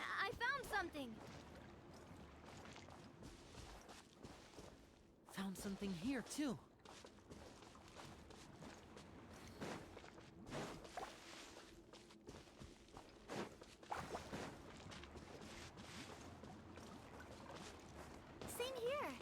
I found something! Found something here, too. Same here!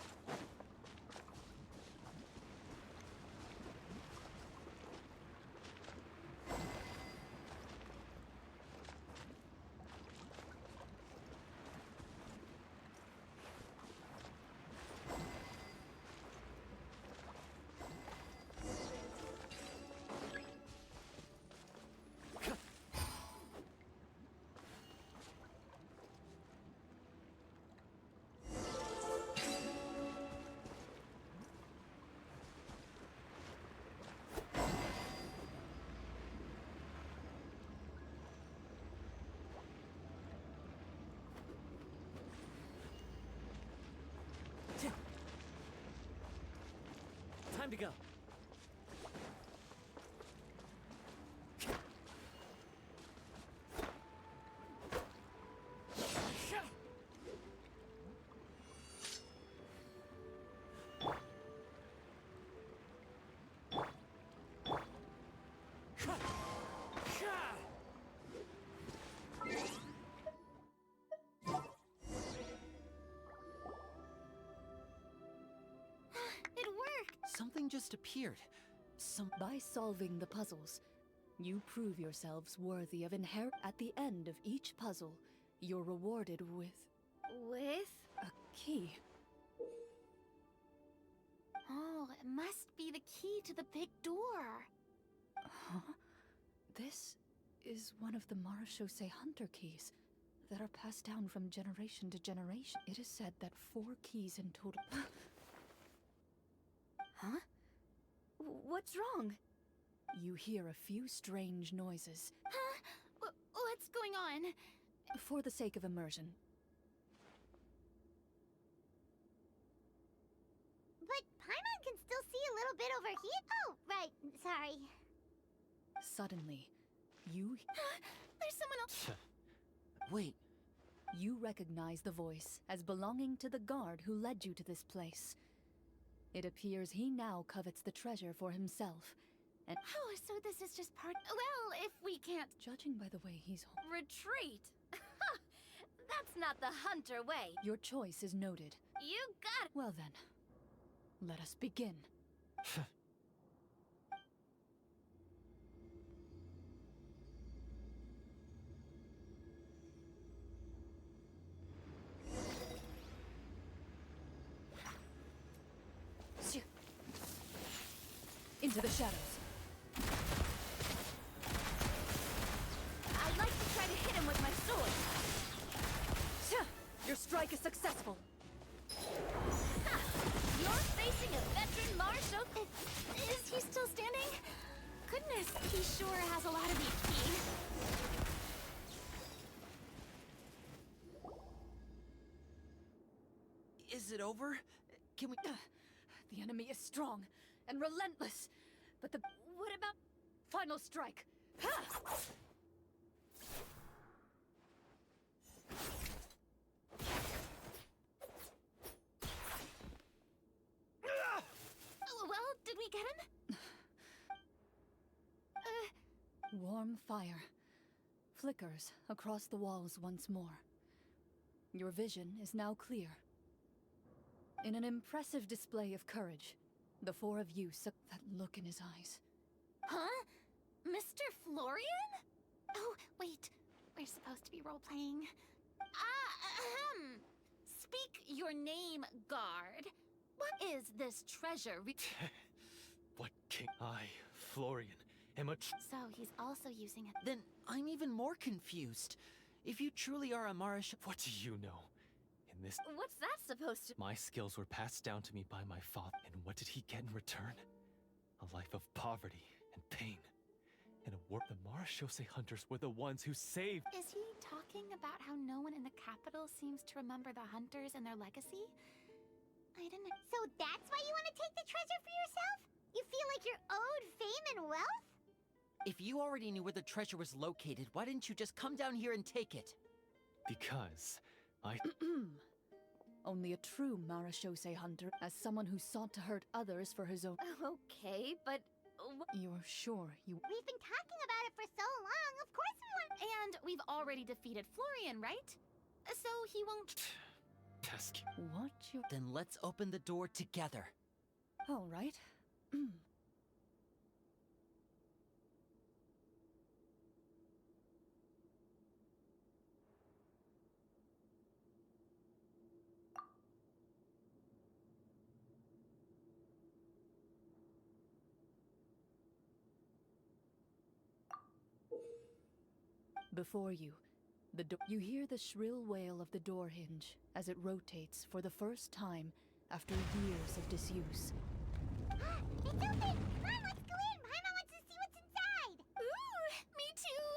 Time to go. It worked! Something just appeared. By solving the puzzles, you prove yourselves worthy of inherit. At the end of each puzzle, you're rewarded with With? a key. Oh, it must be the key to the big door. Huh? This is one of the Marachose Hunter keys that are passed down from generation to generation. It is said that 4 keys in total. Huh? What's wrong? You hear a few strange noises. Huh? What's going on? For the sake of immersion, But Paimon can still see a little bit over here. Oh, right. Sorry. suddenly, you There's someone else. Wait, You recognize the voice as belonging to the guard who led you to this place. It appears he now covets the treasure for himself, and Oh, so this is just part. Well, if we can't judging by the way he's Retreat? That's not the Hunter way. your choice is noted. You got it. Well then, let us begin. Into the shadows. I'd like to try to hit him with my sword. Your strike is successful. Ha! You're facing a veteran Marshal. Is he still standing? Goodness, he sure has a lot of HP. is it over? Can we... The enemy is strong and relentless, but what about final strike? Ha! Well, did we get him? Warm fire flickers across the walls once more. Your vision is now clear. In an impressive display of courage, the 4 of you suck that look in his eyes. Huh? Mr. Florian? Oh, wait. We're supposed to be role-playing. Speak your name, guard. What is this treasure? What king? I, Florian, am a So he's also using it. Then I'm even more confused. If you truly are a Marish... What do you know? In this, What's that supposed to... my skills were passed down to me by my father, and what did he get in return? A life of poverty and pain. In a war, the Marachose hunters were the ones who saved. Is he talking about how no one in the capital seems to remember the hunters and their legacy? I didn't... So that's why you want to take the treasure for yourself? You feel like you're owed fame and wealth? If you already knew where the treasure was located, why didn't you just come down here and take it? Because I... Only a true Marachose hunter, as someone who sought to hurt others for his own. Okay, but... You're sure you... We've been talking about it for so long. Of course we want... And we've already defeated Florian, right? So he won't... Pesky. What you... Then let's open the door together. All right. Before you, you hear the shrill wail of the door hinge as it rotates for the first time after years of disuse. It's open! Come on, let's go in! Paimon wants to see what's inside! Ooh, me too!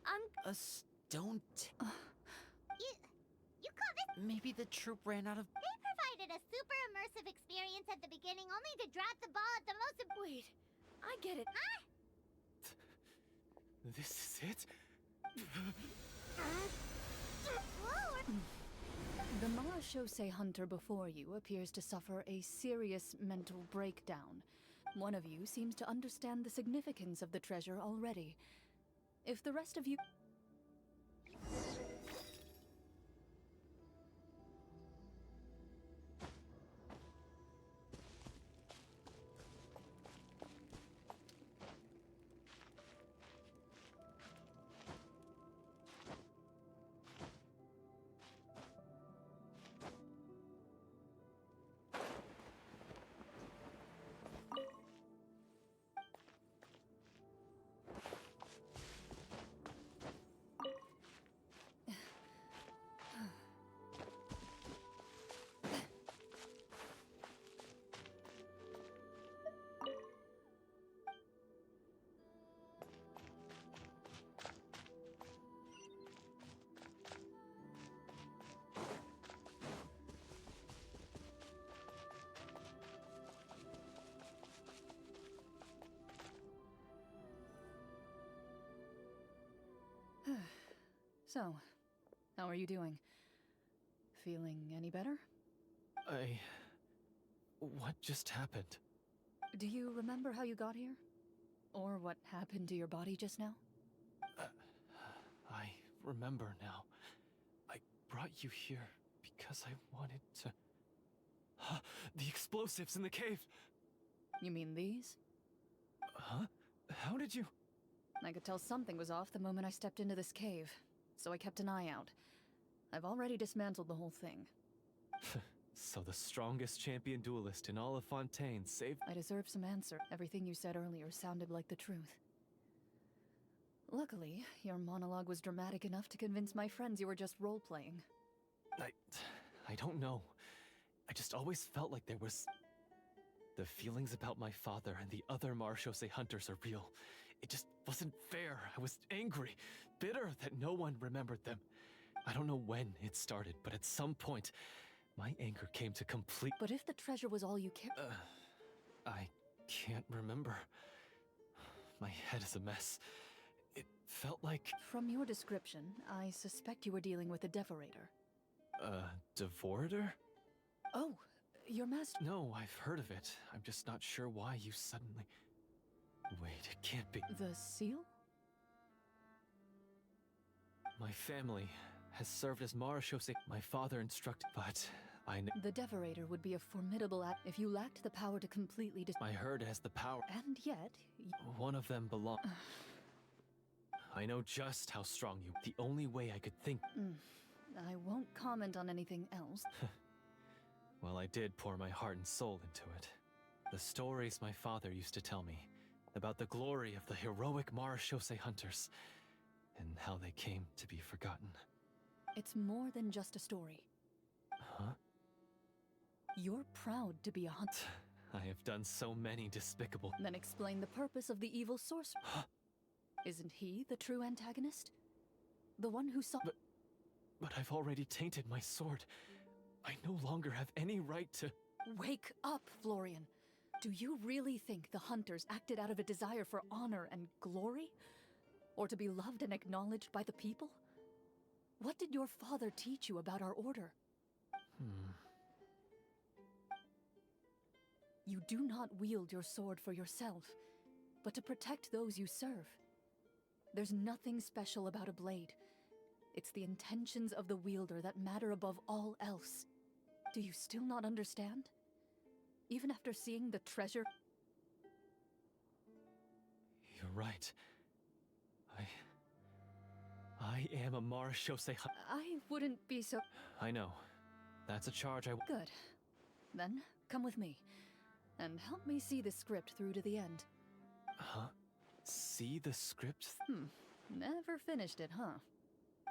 I'm... A stone... You call this... Maybe the troop ran out of... They provided a super immersive experience at the beginning only to drop the ball at the most... Wait, I get it. Huh? This is it? Whoa! The Marachose hunter before you appears to suffer a serious mental breakdown. One of you seems to understand the significance of the treasure already. If the rest of you... So, how are you doing? Feeling any better? What just happened? Do you remember how you got here? Or what happened to your body just now? I remember now. I brought you here because I wanted to... The explosives in the cave! You mean these? Huh? How did you... I could tell something was off the moment I stepped into this cave, so I kept an eye out. I've already dismantled the whole thing. So the strongest champion duelist in all of Fontaine saved... I deserve some answer. Everything you said earlier sounded like the truth. Luckily, your monologue was dramatic enough to convince my friends you were just role-playing. I don't know. I just always felt like there was... The feelings about my father and the other Marechaussee hunters are real. It just wasn't fair. I was angry, bitter that no one remembered them. I don't know when it started, but at some point, my anger came to complete... But if the treasure was all you cared... I can't remember. My head is a mess. It felt like... From your description, I suspect you were dealing with a Devorator. Devorator? Oh, your master... No, I've heard of it. I'm just not sure why you suddenly... Wait, it can't be... The seal? My family has served as Marechaussee. My father instructed, but The Devorator would be a formidable if you lacked the power to completely My herd has the power. And yet... One of them belong... I know just how strong you... The only way I could think... I won't comment on anything else. Well, I did pour my heart and soul into it. The stories my father used to tell me about the glory of the heroic Marechaussee hunters and how they came to be forgotten. It's more than just a story. Huh? You're proud to be a hunter. I have done so many despicable... Then explain the purpose of the evil sorcerer. Isn't he the true antagonist? The one who saw... But I've already tainted my sword. I no longer have any right to... Wake up, Florian. Do you really think the hunters acted out of a desire for honor and glory? Or to be loved and acknowledged by the people? What did your father teach you about our order? You do not wield your sword for yourself, but to protect those you serve. There's nothing special about a blade. It's the intentions of the wielder that matter above all else. Do you still not understand? Even after seeing the treasure? You're right. I am a Marechaussee I wouldn't be so... I know. That's a charge Good. Then, come with me. And help me see the script through to the end. Huh? See the script? Never finished it, huh?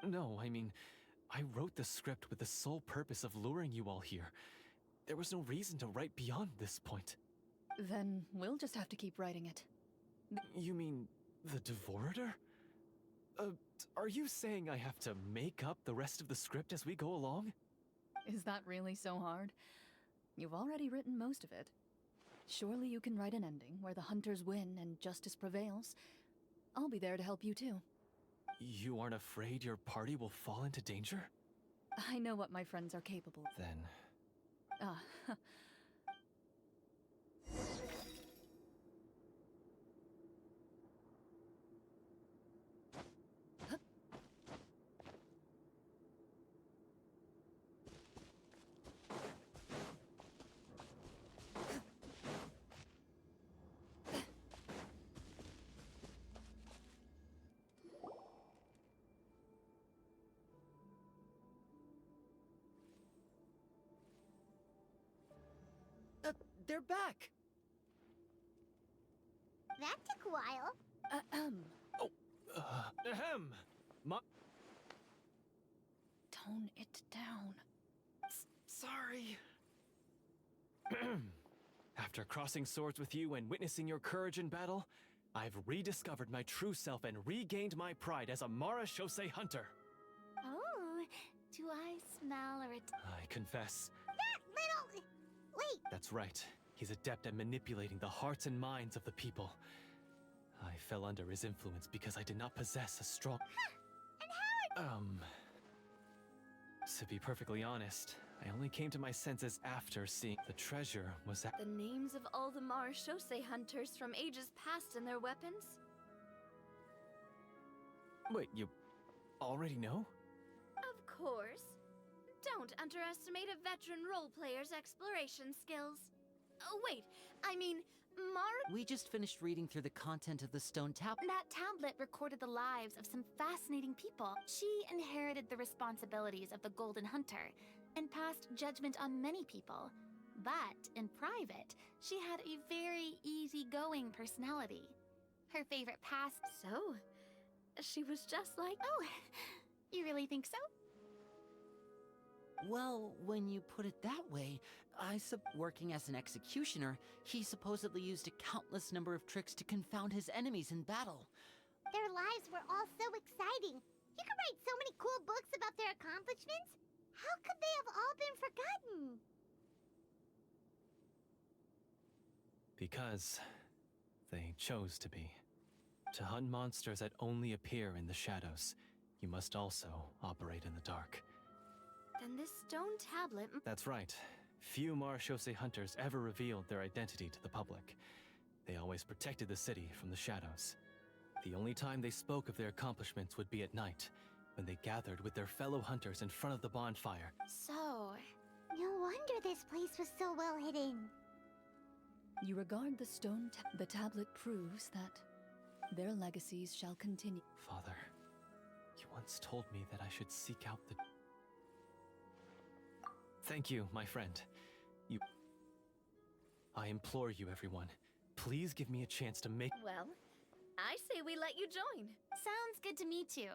No, I mean, I wrote the script with the sole purpose of luring you all here. There was no reason to write beyond this point. Then we'll just have to keep writing it. You mean the Devorator? Are you saying I have to make up the rest of the script as we go along? Is that really so hard? You've already written most of it. Surely you can write an ending where the hunters win and justice prevails. I'll be there to help you too. You aren't afraid your party will fall into danger? I know what my friends are capable of. Then... They're back! That took a while. Ahem! Tone it down. Sorry. After crossing swords with you and witnessing your courage in battle, I've rediscovered my true self and regained my pride as a Marechaussee hunter. Oh, do I smell a I confess. That little... Wait, That's right. He's adept at manipulating the hearts and minds of the people. I fell under his influence because I did not possess a strong... and how To be perfectly honest, I only came to my senses after seeing the treasure was at. The names of all the Marshose hunters from ages past and their weapons? Wait, you already know? Of course. Don't underestimate a veteran role player's exploration skills. Oh, wait, I mean, We just finished reading through the content of the stone tablet. That tablet recorded the lives of some fascinating people. She inherited the responsibilities of the Golden Hunter and passed judgment on many people. But in private, she had a very easygoing personality. Her favorite so, she was just like... Oh, you really think so? Well, when you put it that way, working as an executioner, he supposedly used a countless number of tricks to confound his enemies in battle. Their lives were all so exciting. You could write so many cool books about their accomplishments. How could they have all been forgotten? Because they chose to be. To hunt monsters that only appear in the shadows, you must also operate in the dark. Then this stone tablet... That's right. Few Marshose hunters ever revealed their identity to the public. They always protected the city from the shadows. The only time they spoke of their accomplishments would be at night, when they gathered with their fellow hunters in front of the bonfire. So, No wonder this place was so well hidden. You regard the tablet proves that their legacies shall continue. Father, you once told me that I should seek out the... Thank you, my friend. I implore you, everyone. Please give me a chance to make... Well, I say we let you join. sounds good to me too.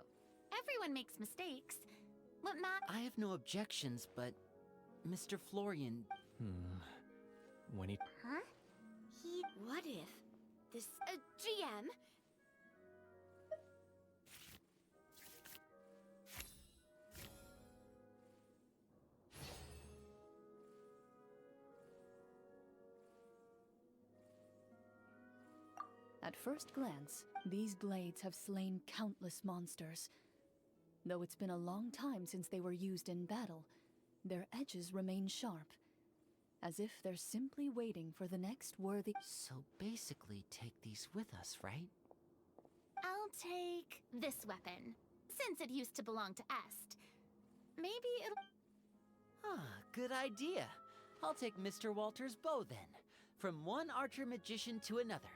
Everyone makes mistakes. What I have no objections, but Mr. Florian... When he... Huh? What if this GM? At first glance, these blades have slain countless monsters. Though it's been a long time since they were used in battle, their edges remain sharp, as if they're simply waiting for the next worthy... So basically, take these with us, right? I'll take this weapon, since it used to belong to Est. Maybe it'll... Good idea. I'll take Mr. Walter's bow then. From one archer magician to another.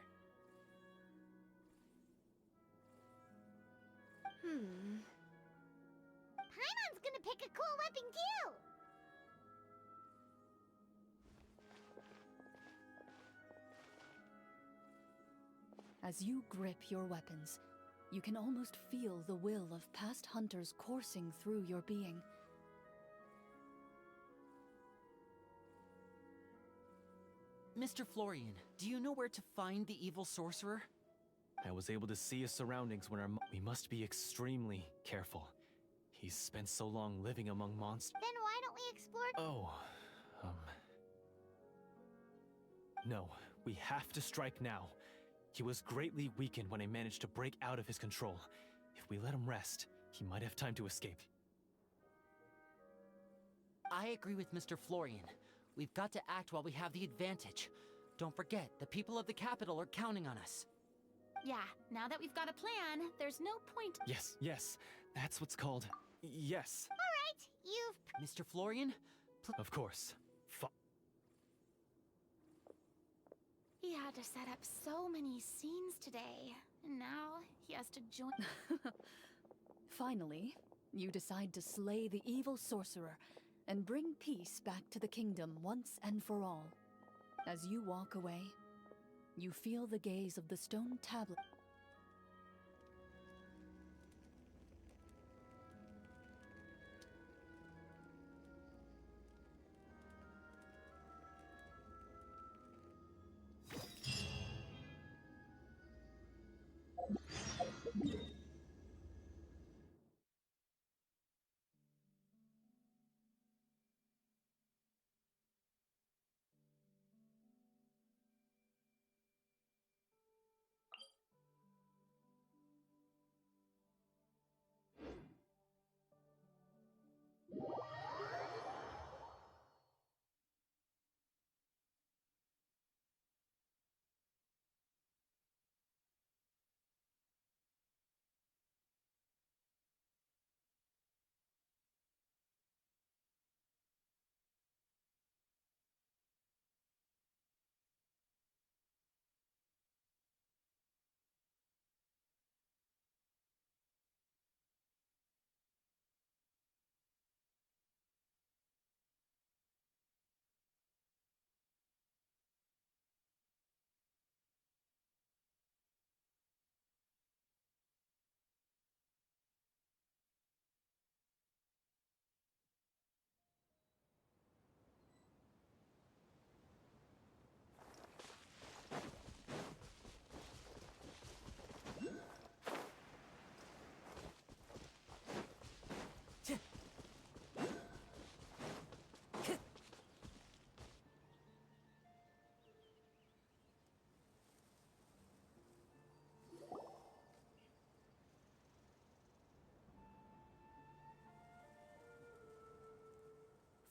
Paimon's gonna pick a cool weapon too! As you grip your weapons, you can almost feel the will of past hunters coursing through your being. Mr. Florian, do you know where to find the evil sorcerer? I was able to see his surroundings when we must be extremely careful. He's spent so long living among monsters. Then why don't we explore... Oh, No, we have to strike now. He was greatly weakened when I managed to break out of his control. If we let him rest, he might have time to escape. I agree with Mr. Florian. We've got to act while we have the advantage. Don't forget, the people of the capital are counting on us. Yeah, now that we've got a plan, there's no point... Yes, that's what's called... Yes. Alright, you've... Mr. Florian? Of course. He had to set up so many scenes today, and now he has to join... Finally, you decide to slay the evil sorcerer and bring peace back to the kingdom once and for all. As you walk away, you feel the gaze of the stone tablet.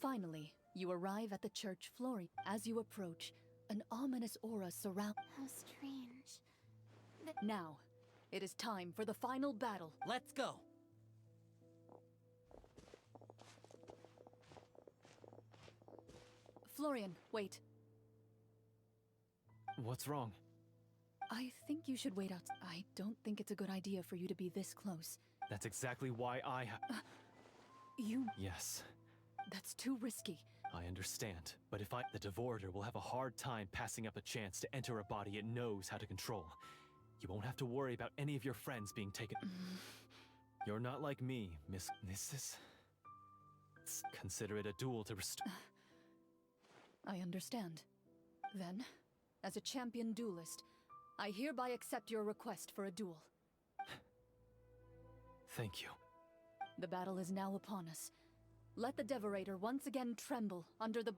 Finally, you arrive at the church Flori. As you approach, an ominous aura surrounds. How strange. Now, it is time for the final battle. Let's go! Florian, wait. What's wrong? I think you should wait out. I don't think it's a good idea for you to be this close. That's exactly why I You... Yes, That's too risky. I understand. But if the Devorator will have a hard time passing up a chance to enter a body it knows how to control. You won't have to worry about any of your friends being taken. You're not like me, Mrs. Consider it a duel to restore. I understand. Then, as a champion duelist, I hereby accept your request for a duel. Thank you. The battle is now upon us. Let the Devorator once again tremble under the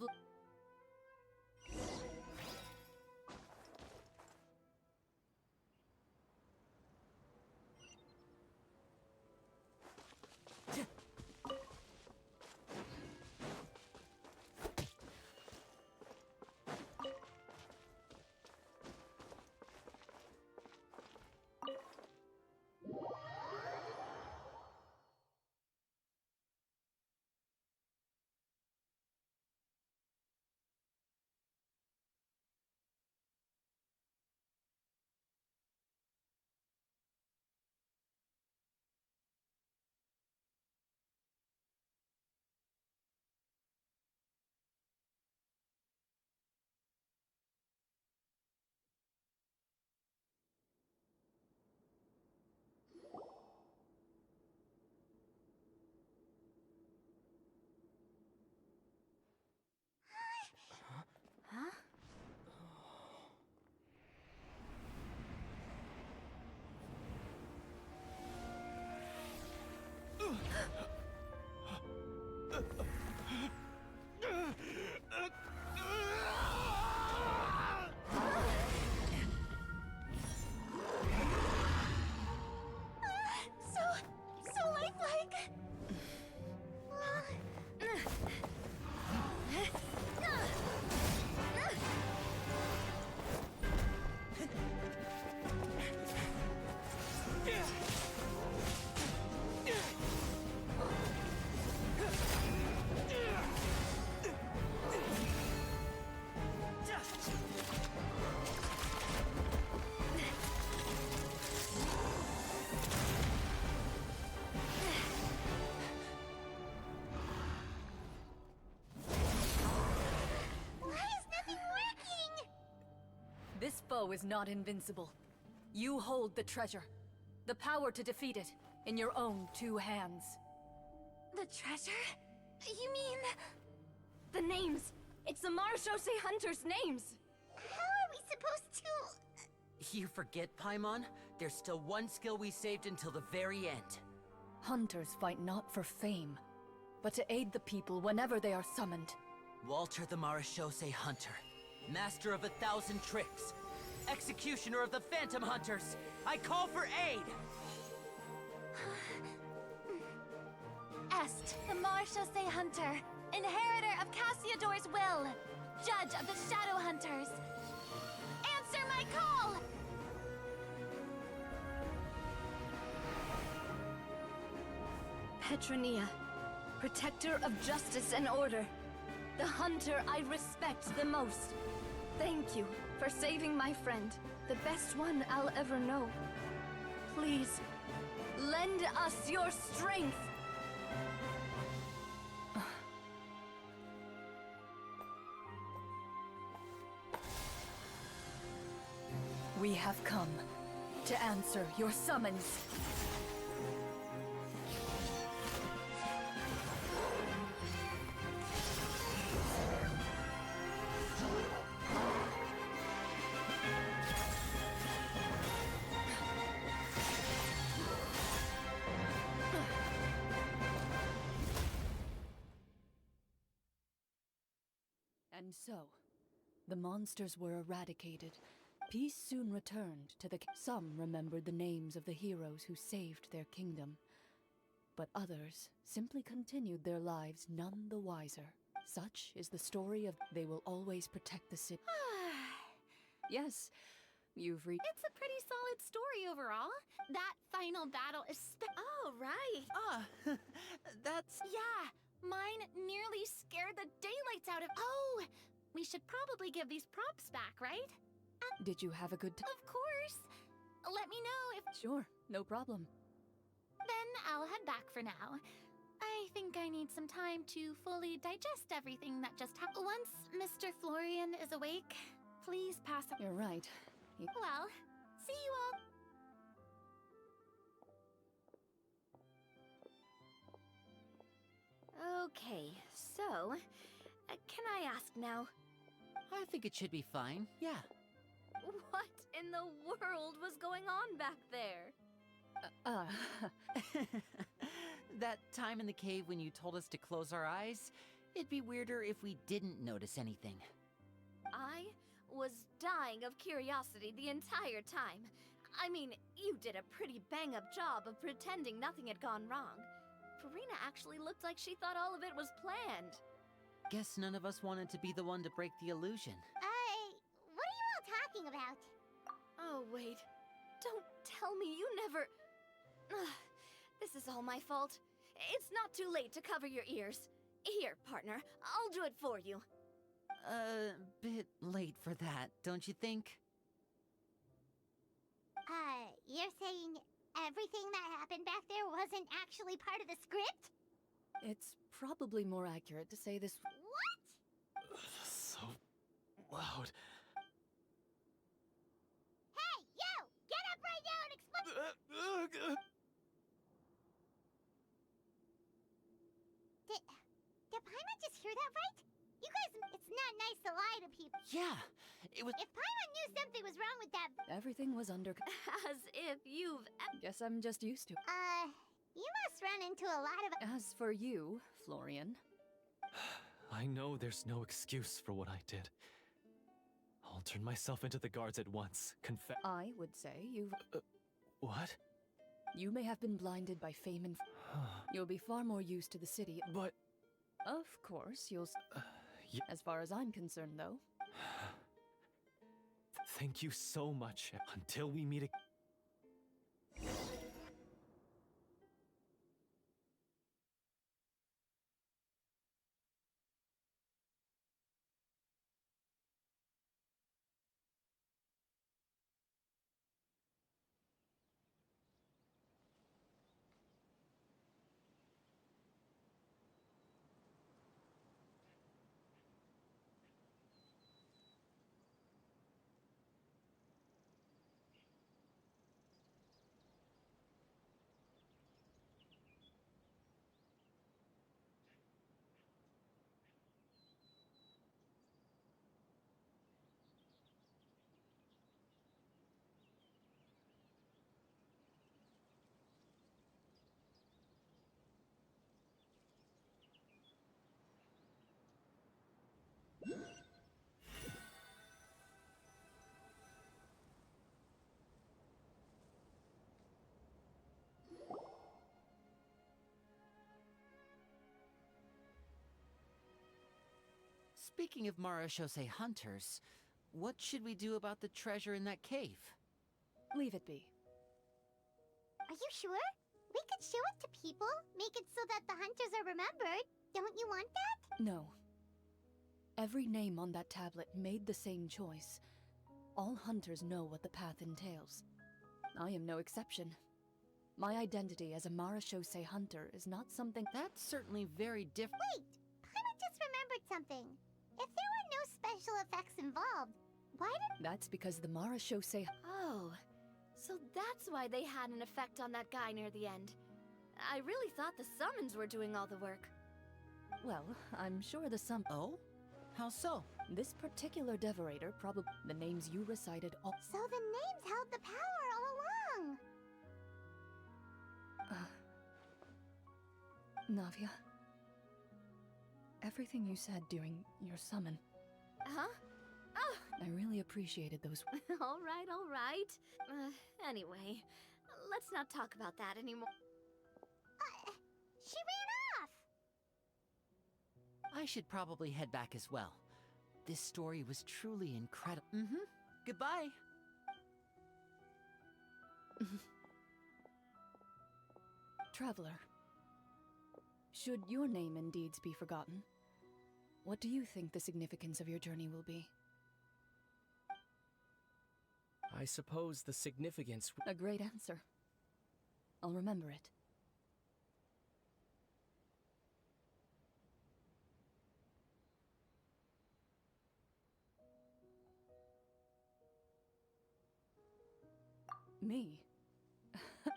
So lifelike. Why is nothing working? This foe is not invincible. You hold the treasure. The power to defeat it in your own two hands. The treasure? You mean... The names! It's the Marshose Hunters' names! How are we supposed to... You forget, Paimon? There's still one skill we saved until the very end. Hunters fight not for fame, but to aid the people whenever they are summoned. Walter the Marashose Hunter, master of 1,000 tricks, executioner of the Phantom Hunters, I call for aid! Est, the Marshose Hunter, inheritor of Cassiodor's will, judge of the Shadow Hunters. Answer my call! Petronia, protector of justice and order. The hunter I respect the most. Thank you for saving my friend, the best one I'll ever know. Please, lend us your strength! We have come to answer your summons. And so, the monsters were eradicated. Peace soon returned to the... Some remembered the names of the heroes who saved their kingdom, but others simply continued their lives none the wiser. Such is the story of they will always protect the city. Yes, you've reached. It's a pretty solid story overall. That final battle is oh, right. That's... Yeah, mine nearly scared the daylights out of... Oh, we should probably give these props back, right? Did you have a good time? Of course. Let me know if... Sure, no problem. Then I'll head back for now. I think I need some time to fully digest everything that just happened. Once Mr. Florian is awake, please pass... You're right. Well, see you all. Okay, so, can I ask now, I think it should be fine, yeah. What in the world was going on back there? That time in the cave when you told us to close our eyes, it'd be weirder if we didn't notice anything. I was dying of curiosity the entire time. I mean, you did a pretty bang-up job of pretending nothing had gone wrong. Farina actually looked like she thought all of it was planned. Guess none of us wanted to be the one to break the illusion. What are you all talking about? Oh, wait. Don't tell me you never... Ugh, this is all my fault. It's not too late to cover your ears. Here, partner, I'll do it for you. Bit late for that, don't you think? You're saying everything that happened back there wasn't actually part of the script? It's probably more accurate to say this. What? So loud. Hey, you! Get up right now and explain. Did Paimon just hear that right? You guys, it's not nice to lie to people. Yeah, it was... If Paimon knew something was wrong with that... Everything was under. As if you've... Guess I'm just used to. You must run into a lot of... As for you, Florian, I know there's no excuse for what I did. I'll turn myself into the guards at once. I would say you've. What? You may have been blinded by fame and. You'll be far more used to the city. But... Of course, you'll. yeah. As far as I'm concerned, though. Thank you so much. Until we meet again. Speaking of Marashose hunters, what should we do about the treasure in that cave? Leave it be. Are you sure? We could show it to people, make it so that the hunters are remembered. Don't you want that? No. Every name on that tablet made the same choice. All hunters know what the path entails. I am no exception. My identity as a Marashose hunter is not something. That's certainly very different. Wait! Paimon just remembered something. If there were no special effects involved, why did... That's because the Marashose. Oh, so that's why they had an effect on that guy near the end. I really thought the summons were doing all the work. Well, I'm sure the sum. Oh? How so? This particular devorator probably. The names you recited all. So the names held the power all along! Navia. Everything you said during your summon. Huh? Oh, I really appreciated those. all right, all right. Anyway, let's not talk about that anymore. She ran off! I should probably head back as well. This story was truly incredible. Goodbye. Traveler, should your name and deeds be forgotten, what do you think the significance of your journey will be? I suppose the significance. A great answer. I'll remember it. Me?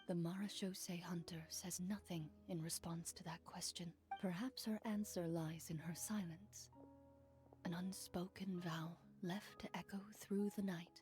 The Marachose hunter says nothing in response to that question. Perhaps her answer lies in her silence. An unspoken vow left to echo through the night.